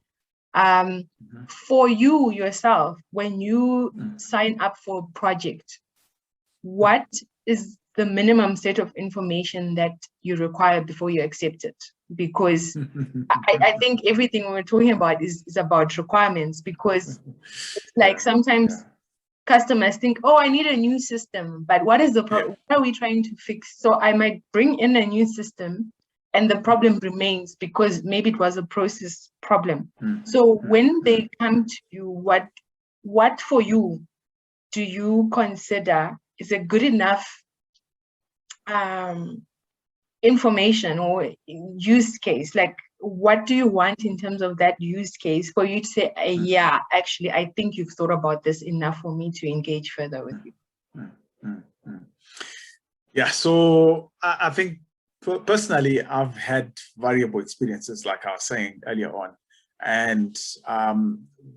For you yourself, when you sign up for a project, what is the minimum set of information that you require before you accept it? Because I think everything we're talking about is about requirements, because it's like sometimes customers think, oh, I need a new system, but what is the what are we trying to fix? So I might bring in a new system and the problem remains because maybe it was a process problem. So when they come to you, what for you do you consider is a good enough information or use case? Like, what do you want in terms of that use case for you to say, yeah, actually, I think you've thought about this enough for me to engage further with you? Yeah, so I think personally, I've had variable experiences, like I was saying earlier on. And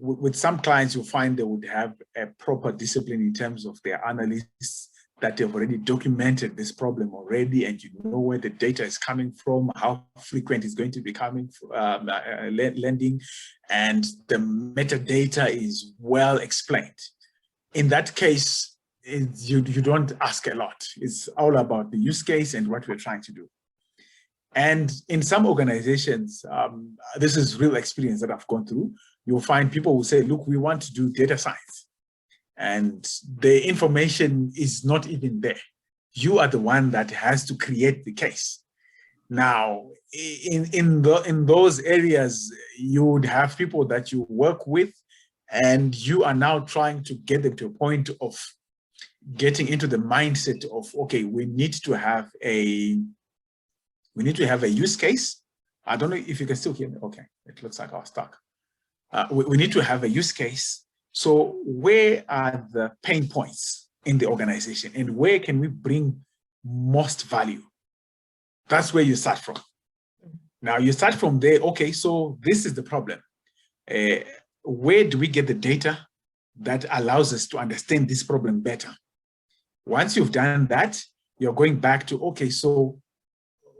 with some clients, you'll find they would have a proper discipline in terms of their analysts, that they've already documented this problem already, and you know where the data is coming from, how frequent it's going to be coming, lending, and the metadata is well explained. In that case, you don't ask a lot. It's all about the use case and what we're trying to do. And in some organizations, this is real experience that I've gone through. You'll find people who say, look, we want to do data science. And the information is not even there. You are the one that has to create the case. Now, in those areas, you would have people that you work with, and you are now trying to get them to a point of getting into the mindset of, okay, we need to have a use case. I don't know if you can still hear me. Okay, it looks like I was stuck. We need to have a use case. So where are the pain points in the organization, and where can we bring most value? That's where you start from. Now you start from there. Okay, so this is the problem. Where do we get the data that allows us to understand this problem better? Once you've done that, you're going back to, okay, so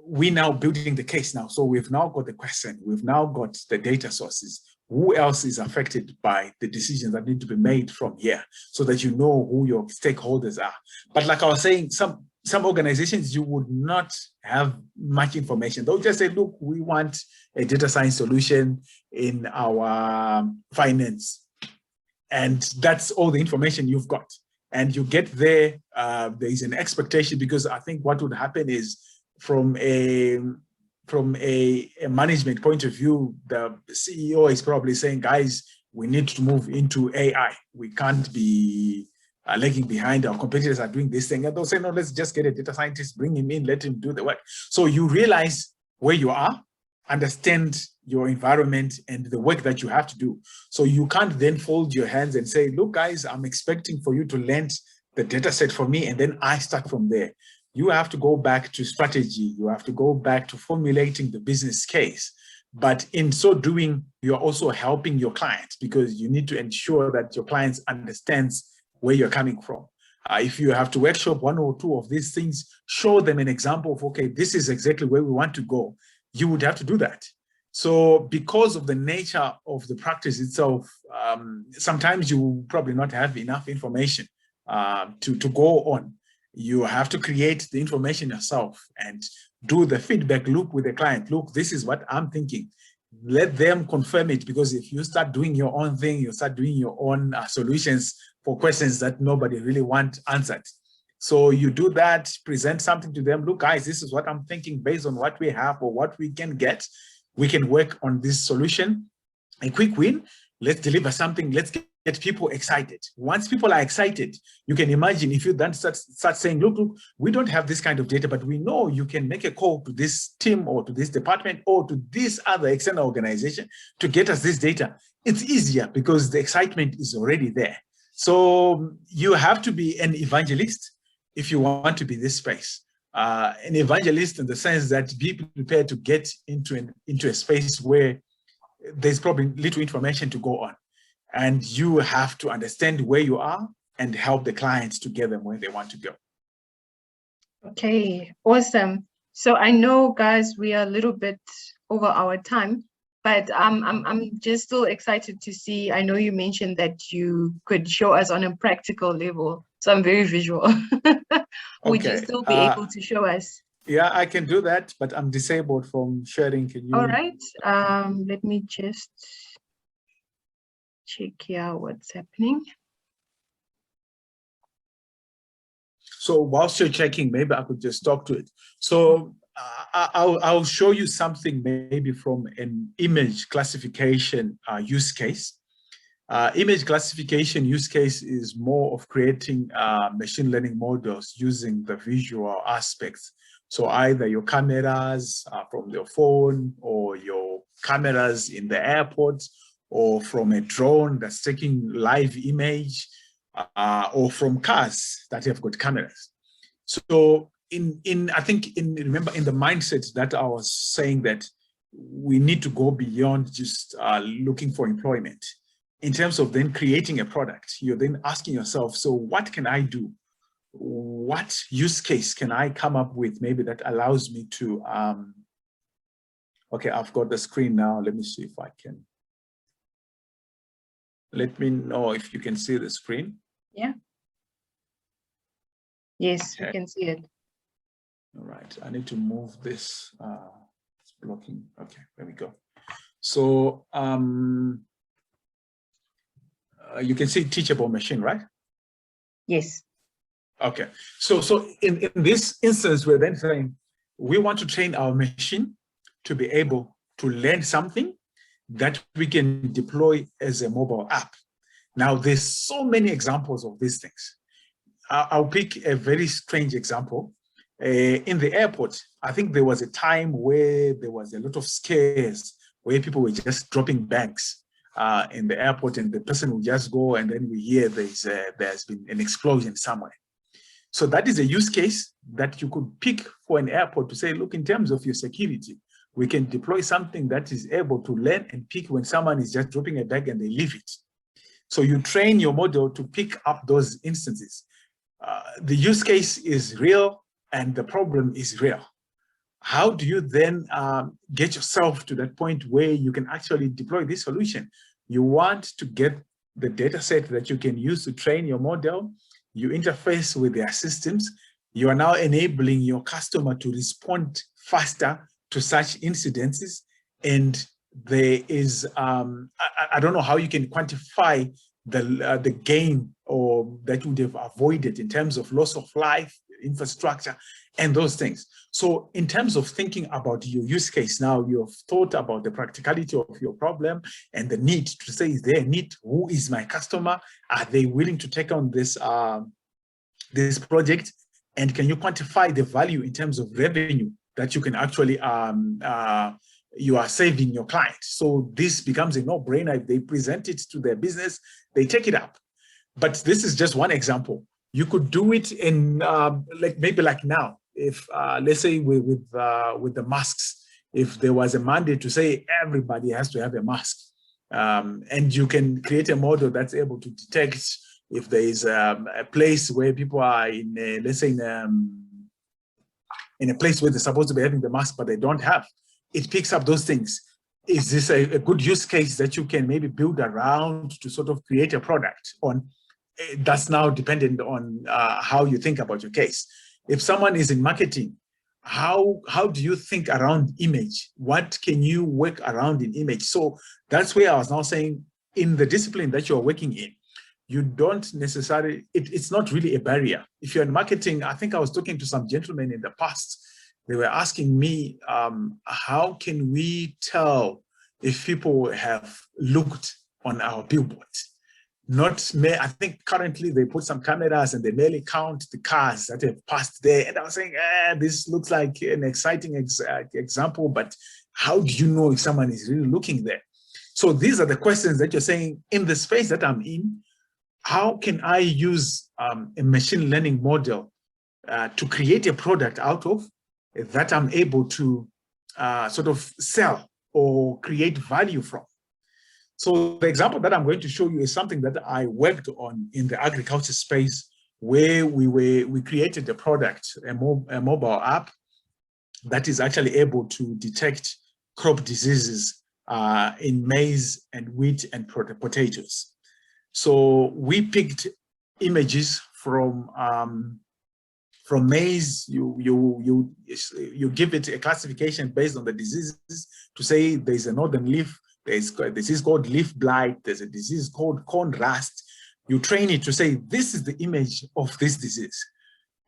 we're now building the case now. So we've now got the question, we've now got the data sources. Who else is affected by the decisions that need to be made from here, so that you know who your stakeholders are. But like I was saying, some organizations, you would not have much information. They'll just say, look, we want a data science solution in our finance. And that's all the information you've got. And you get there, there is an expectation, because I think what would happen is, from a management point of view, the CEO is probably saying, guys, we need to move into AI. We can't be lagging behind. Our competitors are doing this thing. And they'll say, no, let's just get a data scientist, bring him in, let him do the work. So you realize where you are, understand your environment and the work that you have to do. So you can't then fold your hands and say, look, guys, I'm expecting for you to lend the data set for me, and then I start from there. You have to go back to strategy. You have to go back to formulating the business case. But in so doing, you're also helping your clients, because you need to ensure that your clients understands where you're coming from. If you have to workshop one or two of these things, show them an example of, okay, this is exactly where we want to go. You would have to do that. So because of the nature of the practice itself, sometimes you will probably not have enough information to go on. You have to create the information yourself and do the feedback loop with the client. Look, this is what I'm thinking. Let them confirm it, because if you start doing your own thing, you start doing your own solutions for questions that nobody really wants answered. So you do that, present something to them. Look, guys, this is what I'm thinking based on what we have or what we can get. We can work on this solution. A quick win. Let's deliver something. Let's get people excited. Once people are excited, you can imagine if you then start saying, look, we don't have this kind of data, but we know you can make a call to this team or to this department or to this other external organization to get us this data. It's easier because the excitement is already there. So you have to be an evangelist if you want to be this space. An evangelist in the sense that be prepared to get into a space where there's probably little information to go on. And you have to understand where you are and help the clients to get them where they want to go. Okay, awesome. So I know, guys, we are a little bit over our time. But I'm just still excited to see. I know you mentioned that you could show us on a practical level, so I'm very visual. Would you Okay. still be able to show us? Yeah, I can do that, but I'm disabled from sharing. Can you? All right. Let me just check here what's happening. So whilst you're checking, maybe I could just talk to it. So I'll show you something maybe from an image classification use case. Image classification use case is more of creating machine learning models using the visual aspects. So either your cameras from your phone, or your cameras in the airport, or from a drone that's taking live image, or from cars that have got cameras. So remember in the mindset that I was saying that we need to go beyond just looking for employment. In terms of then creating a product, you're then asking yourself, so what can I do? What use case can I come up with maybe that allows me to, okay, I've got the screen now. Let me see if I can. Let me know if you can see the screen. Yeah. Yes, Okay. we can see it. All right, I need to move this, it's blocking. Okay, there we go. So you can see teachable machine, right? Yes. Okay, so in this instance, we're then saying we want to train our machine to be able to learn something that we can deploy as a mobile app. Now, there's so many examples of these things. I'll pick a very strange example. In the airport, I think there was a time where there was a lot of scares where people were just dropping bags in the airport, and the person would just go, and then we hear there's been an explosion somewhere. So that is a use case that you could pick for an airport to say, look, in terms of your security, we can deploy something that is able to learn and pick when someone is just dropping a bag and they leave it. So you train your model to pick up those instances. The use case is real and the problem is real. How do you then get yourself to that point where you can actually deploy this solution? You want to get the data set that you can use to train your model. You interface with their systems. You are now enabling your customer to respond faster to such incidences. And there is, I don't know how you can quantify the gain or that you would have avoided in terms of loss of life, infrastructure, and those things. So in terms of thinking about your use case now, you've thought about the practicality of your problem and the need to say, is there a need? Who is my customer? Are they willing to take on this, this project? And can you quantify the value in terms of revenue that you can actually, you are saving your client? So this becomes a no-brainer. If they present it to their business, they take it up. But this is just one example. You could do it in maybe like now, if let's say with the masks, if there was a mandate to say everybody has to have a mask, and you can create a model that's able to detect if there is a place where people are in, let's say in a place where they're supposed to be having the mask, but they don't have, it picks up those things. Is this a good use case that you can maybe build around to sort of create a product on? That's now dependent on how you think about your case. If someone is in marketing, how do you think around image? What can you work around in image? So that's where I was now saying, in the discipline that you're working in, you don't necessarily, it's not really a barrier. If you're in marketing, I think I was talking to some gentlemen in the past, they were asking me, how can we tell if people have looked on our billboards? I think currently they put some cameras and they merely count the cars that have passed there. And I was saying, this looks like an exciting example, but how do you know if someone is really looking there? So these are the questions that you're saying, in the space that I'm in, how can I use a machine learning model to create a product out of that I'm able to sort of sell or create value from? So the example that I'm going to show you is something that I worked on in the agriculture space, where we created a product, a mobile app that is actually able to detect crop diseases in maize and wheat and potatoes. So we picked images from maize. You give it a classification based on the diseases to say there's a northern leaf, there's a disease called leaf blight, there's a disease called corn rust. You train it to say this is the image of this disease.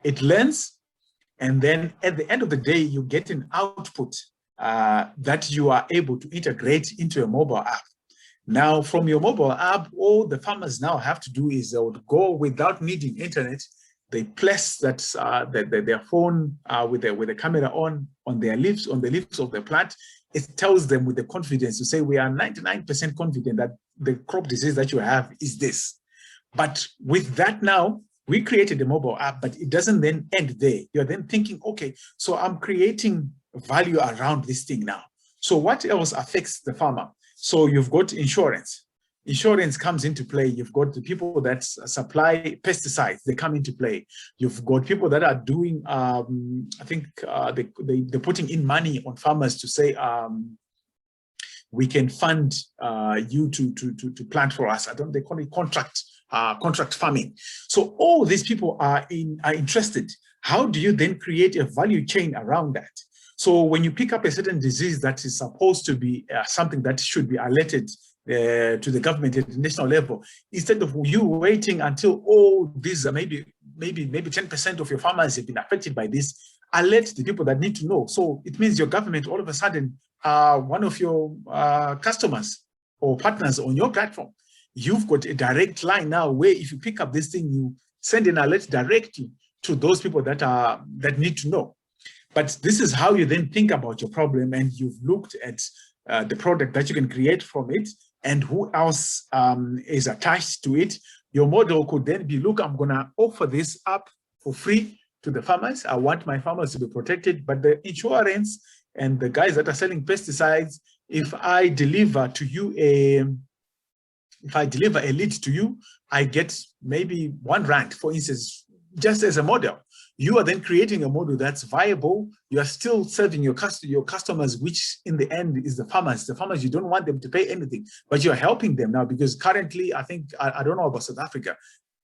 It learns, and then at the end of the day, you get an output that you are able to integrate into a mobile app. Now, from your mobile app, all the farmers now have to do is they would go without needing internet. They place that their phone with the camera on their leaves, on the leaves of the plant. It tells them with the confidence to say, we are 99% confident that the crop disease that you have is this. But with that now, we created a mobile app, but it doesn't then end there. You're then thinking, okay, so I'm creating value around this thing now. So what else affects the farmer? So you've got insurance. Insurance comes into play. You've got the people that supply pesticides, they come into play. You've got people that are doing, I think they're putting in money on farmers to say, we can fund you to plant for us. They call it contract farming. So all these people are interested. How do you then create a value chain around that? So when you pick up a certain disease that is supposed to be something that should be alerted to the government at the national level, instead of you waiting until all these maybe 10% of your farmers have been affected by this, alert the people that need to know. So it means your government all of a sudden one of your customers or partners on your platform. You've got a direct line now where if you pick up this thing, you send an alert directly to those people that need to know. But this is how you then think about your problem, and you've looked at the product that you can create from it and who else is attached to it. Your model could then be, look, I'm gonna offer this up for free to the farmers. I want my farmers to be protected, but the insurance and the guys that are selling pesticides, if I deliver to you a lead to you, I get maybe R1, for instance, just as a model. You are then creating a model that's viable. You are still serving your customers, which in the end is the farmers. The farmers, you don't want them to pay anything, but you're helping them now, because currently, I think, I don't know about South Africa,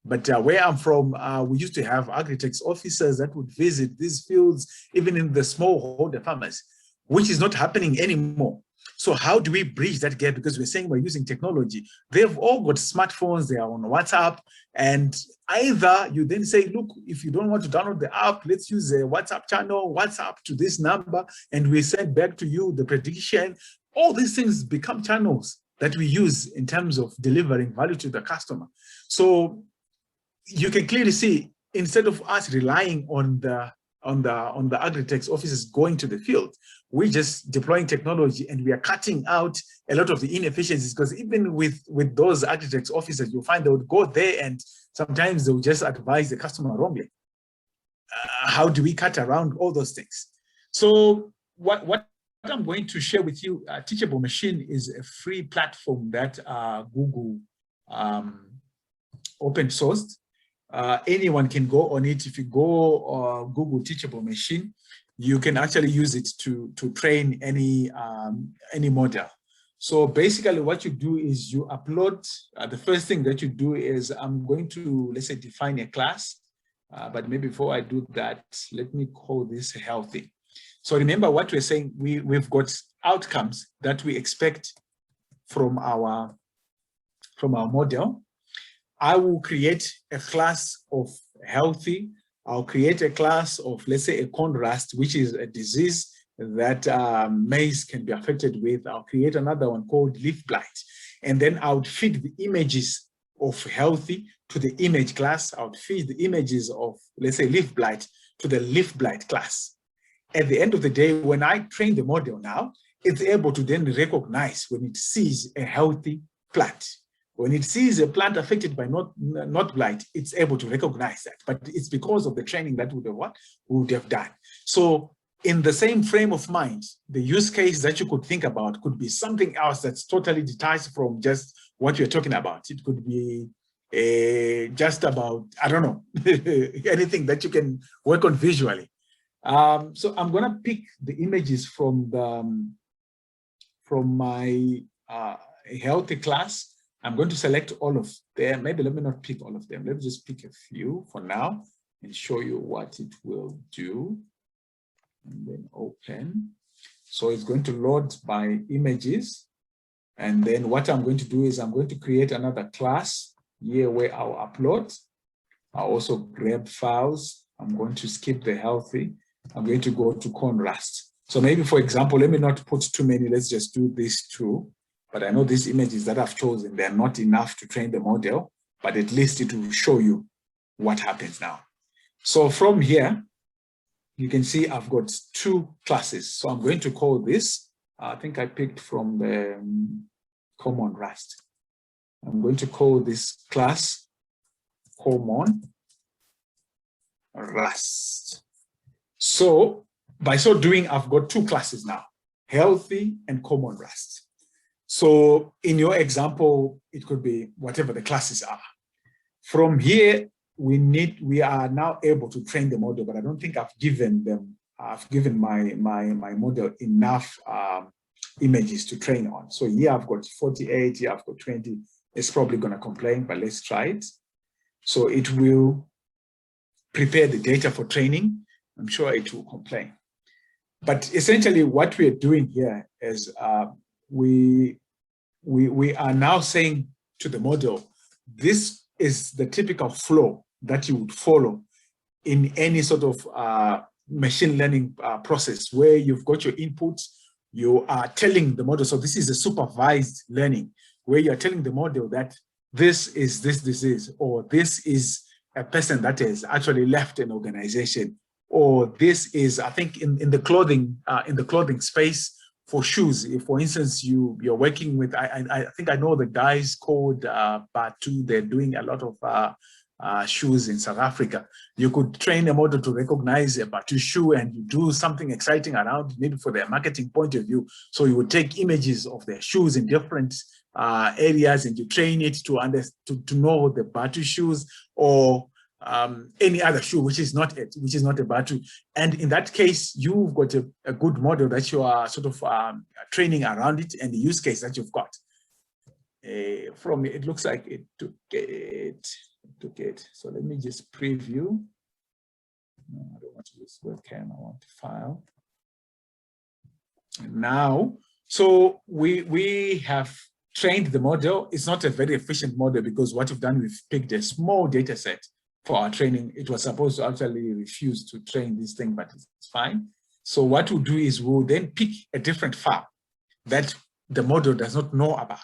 but where I'm from, we used to have agri-tax officers that would visit these fields, even in the smallholder farmers, which is not happening anymore. So how do we bridge that gap? Because we're saying we're using technology. They've all got smartphones, they are on WhatsApp, and either you then say, look, if you don't want to download the app, let's use a WhatsApp channel, WhatsApp to this number, and we send back to you the prediction. All these things become channels that we use in terms of delivering value to the customer. So you can clearly see, instead of us relying on the agri-tax officers going to the field, we're just deploying technology, and we are cutting out a lot of the inefficiencies, because even with those agri-tax officers, you'll find they would go there and sometimes they'll just advise the customer wrongly. How do we cut around all those things? So what I'm going to share with you, Teachable Machine is a free platform that Google open sourced. Anyone can go on it. If you go Google Teachable Machine, you can actually use it to train any model. So basically what you do is you upload, the first thing that you do is, I'm going to, let's say, define a class, but maybe before I do that, let me call this healthy. So remember what we're saying, we've got outcomes that we expect from our model. I will create a class of healthy. I'll create a class of, let's say, a corn rust, which is a disease that maize can be affected with. I'll create another one called leaf blight. And then I would feed the images of healthy to the image class. I would feed the images of, let's say, leaf blight to the leaf blight class. At the end of the day, when I train the model now, it's able to then recognize when it sees a healthy plant. When it sees a plant affected by not blight, it's able to recognize that. But it's because of the training that we would have done. So in the same frame of mind, the use case that you could think about could be something else that's totally detached from just what you're talking about. It could be just about, I don't know, anything that you can work on visually. So I'm going to pick the images from from my healthy class, I'm going to select all of them. Maybe let me not pick all of them. Let me just pick a few for now and show you what it will do. And then open. So it's going to load my images. And then what I'm going to do is I'm going to create another class here where I'll upload. I'll also grab files. I'm going to skip the healthy. I'm going to go to contrast. So maybe, for example, let me not put too many. Let's just do these two. But I know these images that I've chosen, they're not enough to train the model, but at least it will show you what happens now. So from here, you can see I've got two classes. So I'm going to call this, I think I picked from the Common Rust. I'm going to call this class Common Rust. So by so doing, I've got two classes now, Healthy and Common Rust. So in your example, it could be whatever the classes are. From here, we are now able to train the model, but I don't think I've given my model enough images to train on. So here I've got 48, here I've got 20. It's probably going to complain, but let's try it. So it will prepare the data for training. I'm sure it will complain. But essentially what we're doing here is we are now saying to the model, this is the typical flow that you would follow in any sort of machine learning process where you've got your inputs, you are telling the model, so this is a supervised learning where you're telling the model that this is this disease, or this is a person that has actually left an organization, or this is, I think in the clothing space for shoes, if for instance you're working with, I think I know the guys called Batu, they're doing a lot of shoes in South Africa. You could train a model to recognize a Batu shoe and you do something exciting around, maybe for their marketing point of view. So you would take images of their shoes in different areas and you train it to know the Batu shoes or any other shoe which is not a Batu. And in that case, you've got a good model that you are sort of training around it and the use case that you've got. From it looks like it took it. So let me just preview. No, I don't want to use webcam, I want to file. And now, so we have trained the model. It's not a very efficient model because what we've done, we've picked a small data set for our training. It was supposed to actually refuse to train this thing, but it's fine. So what we'll do is we'll then pick a different file that the model does not know about,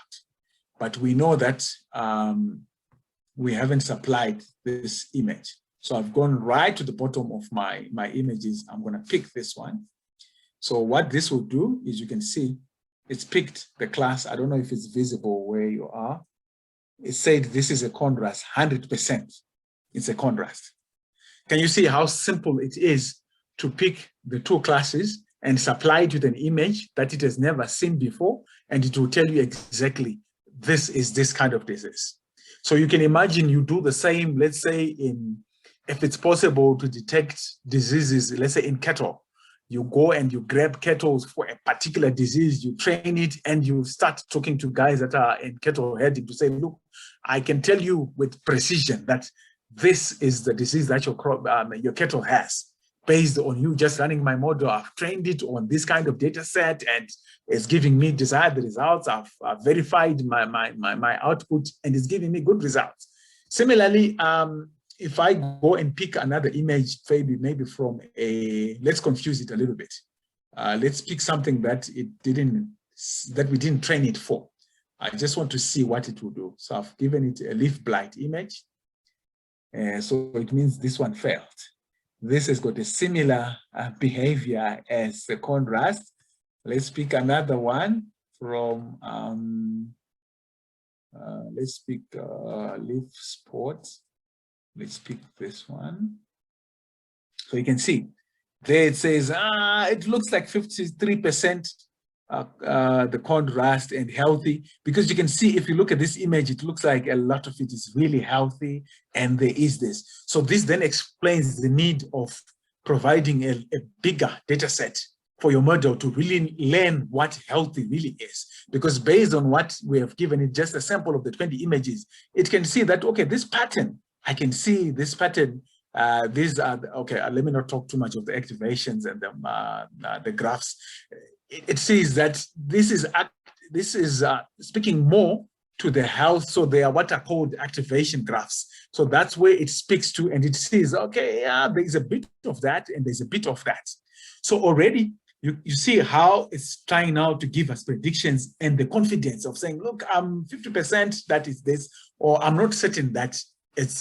but we know that we haven't supplied this image. So I've gone right to the bottom of my images. I'm going to pick this one. So what this will do is you can see it's picked the class. I don't know if it's visible where you are. It said this is a contrast, 100%. It's a contrast. Can you see how simple it is to pick the two classes and supply it with an image that it has never seen before, and it will tell you exactly this is this kind of disease. So you can imagine you do the same, let's say if it's possible to detect diseases, let's say in cattle, you go and you grab cattle for a particular disease, you train it, and you start talking to guys that are in cattle herding to say, look, I can tell you with precision that this is the disease that your cattle has. Based on you just running my model, I've trained it on this kind of data set and it's giving me desired results. I've verified my output and it's giving me good results. Similarly, if I go and pick another image, maybe from let's confuse it a little bit. Let's pick something that we didn't train it for. I just want to see what it will do. So I've given it a leaf blight image. So it means this one failed. This has got a similar behavior as the contrast. Let's pick another one from, let's pick leaf spot. Let's pick this one. So you can see there it says, it looks like 53% the contrast and healthy, because you can see if you look at this image, it looks like a lot of it is really healthy and there is this. So this then explains the need of providing a bigger data set for your model to really learn what healthy really is. Because based on what we have given it, just a sample of the 20 images, it can see that, okay, this pattern, I can see this pattern. These are, okay, let me not talk too much of the activations and the graphs. It sees that this is speaking more to the health. So they are what are called activation graphs. So that's where it speaks to, and it says, okay, yeah, there's a bit of that and there's a bit of that. So already you see how it's trying now to give us predictions and the confidence of saying, look, I'm 50% that is this, or I'm not certain that it's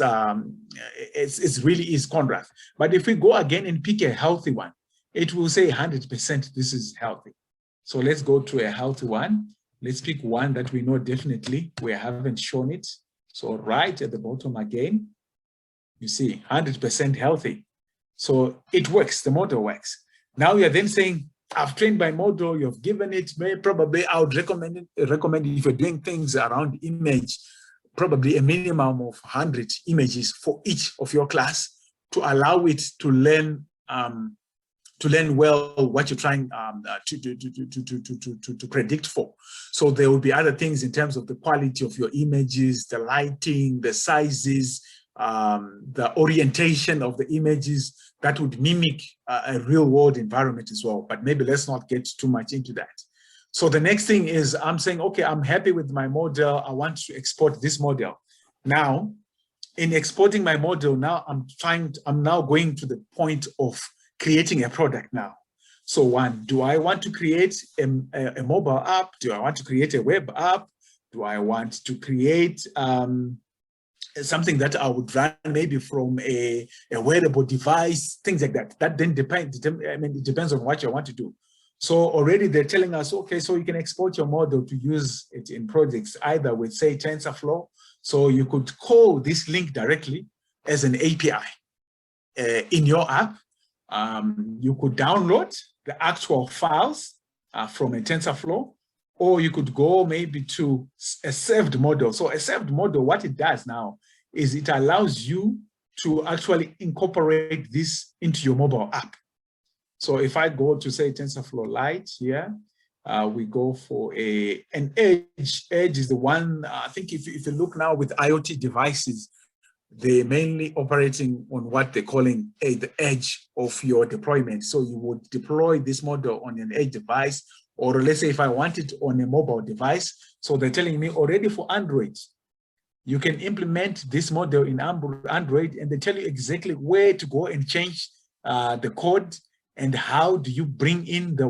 really is Conrad. But if we go again and pick a healthy one, it will say 100% this is healthy. So let's go to a healthy one. Let's pick one that we know definitely we haven't shown it. So right at the bottom again, you see 100% healthy. So it works, the model works. Now you're then saying, I've trained my model, you've given it, probably I would recommend if you're doing things around image, probably a minimum of 100 images for each of your class to allow it to learn well what you're trying to predict for. So there will be other things in terms of the quality of your images, the lighting, the sizes, the orientation of the images that would mimic a real world environment as well. But maybe let's not get too much into that. So the next thing is I'm saying, okay, I'm happy with my model. I want to export this model. Now, in exporting my model, now I'm now going to the point of creating a product now. So one, do I want to create a mobile app? Do I want to create a web app? Do I want to create something that I would run maybe from a wearable device, things like that? That then depends. I mean, it depends on what you want to do. So already they're telling us, okay, so you can export your model to use it in projects, either with, say, TensorFlow. So you could call this link directly as an API in your app. You could download the actual files from a TensorFlow, or you could go maybe to a saved model. So a saved model, what it does now is it allows you to actually incorporate this into your mobile app. So if I go to, say, TensorFlow Lite here, we go for an edge. Edge is the one, I think if you look now with IoT devices, they're mainly operating on what they're calling the edge of your deployment. So you would deploy this model on an edge device, or let's say if I want it on a mobile device. So they're telling me already for Android, you can implement this model in Android, and they tell you exactly where to go and change the code and how do you bring in the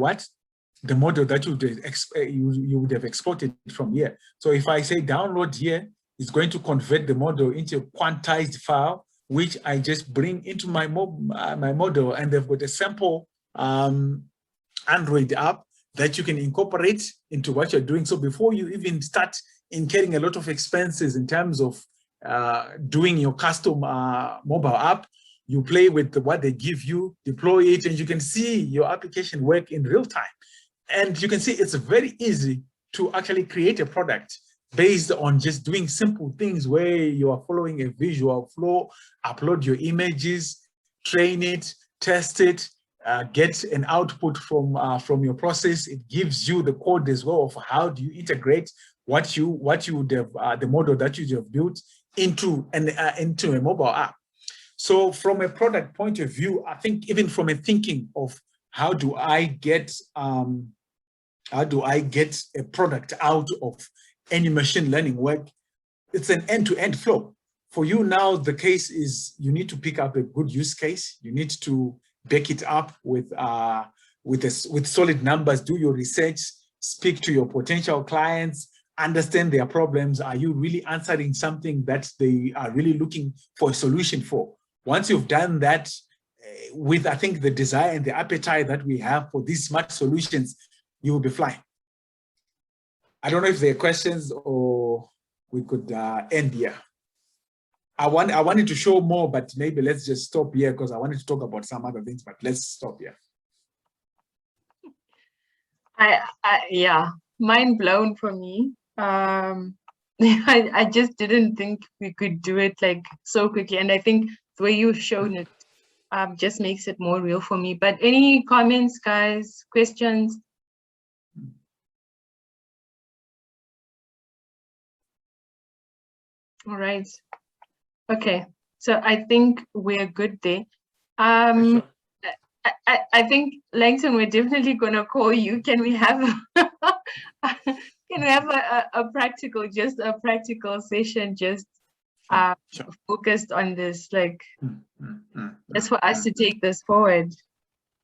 model that you would have exported from here. So if I say download here, it's going to convert the model into a quantized file, which I just bring into my model, and they've got a sample Android app that you can incorporate into what you're doing. So before you even start incurring a lot of expenses in terms of doing your custom mobile app, you play with what they give you, deploy it, and you can see your application work in real time. And you can see it's very easy to actually create a product based on just doing simple things where you are following a visual flow, upload your images, train it, test it, get an output from your process. It gives you the code as well of how do you integrate what you would have the model that you have built into a mobile app. So from a product point of view, I think even from a thinking of how do I get a product out of any machine learning work, it's an end-to-end flow. For you now, the case is you need to pick up a good use case. You need to back it up with solid numbers, do your research, speak to your potential clients, understand their problems. Are you really answering something that they are really looking for a solution for? Once you've done that with, I think, the desire and the appetite that we have for these smart solutions, you will be flying. I don't know if there are questions or we could end here. I wanted to show more, but maybe let's just stop here because I wanted to talk about some other things, but let's stop here. Yeah, mind blown for me. I just didn't think we could do it like so quickly. And I think the way you've shown it, just makes it more real for me. But any comments, guys, questions? All right. Okay. So I think we're good there. Sure. I think Langton, we're definitely gonna call you. Can we have can we have a practical, just a practical session, just Sure. focused on this, like Mm. just for us to take this forward?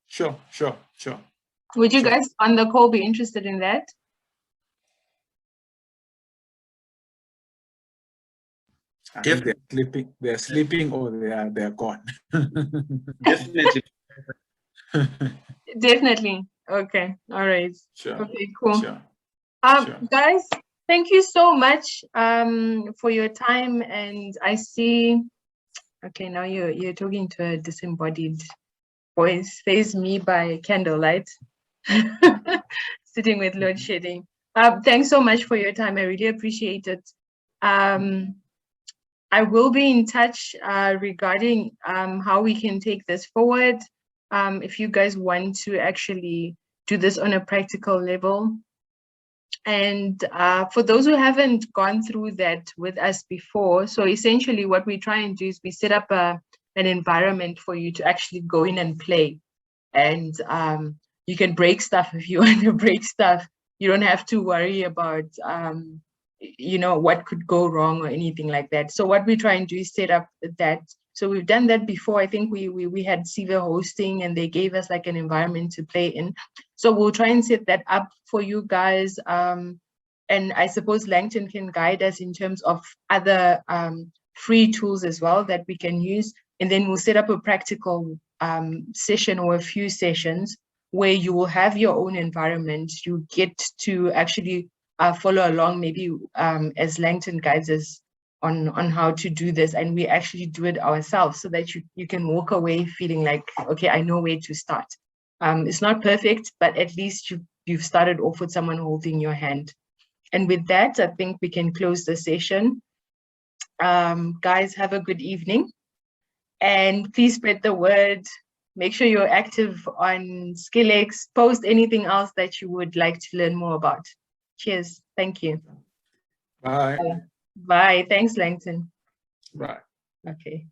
Sure. Would you Sure. guys on the call be interested in that? I think they're sleeping or they're gone. Definitely. Definitely. Okay. All right. Sure. Okay, cool. Sure. Sure. Guys, thank you so much for your time. And I see, okay, now you're talking to a disembodied voice. There's me by candlelight, sitting with load shedding. Thanks so much for your time. I really appreciate it. I will be in touch regarding how we can take this forward. If you guys want to actually do this on a practical level. And for those who haven't gone through that with us before, so essentially what we try and do is we set up an environment for you to actually go in and play. And you can break stuff if you want to break stuff. You don't have to worry about what could go wrong or anything like that. So what we try and do is set up that. So we've done that before. I think we had Siva hosting and they gave us like an environment to play in. So we'll try and set that up for you guys. And I suppose Langton can guide us in terms of other free tools as well that we can use. And then we'll set up a practical session or a few sessions where you will have your own environment. You get to actually follow along, maybe as Langton guides us on how to do this, and we actually do it ourselves so that you can walk away feeling like, okay, I know where to start. It's not perfect, but at least you've started off with someone holding your hand. And with that, I think we can close the session. Guys, have a good evening. And please spread the word. Make sure you're active on SkillX. Post anything else that you would like to learn more about. Cheers. Thank you. Bye. Bye. Thanks, Langton. Bye. Okay.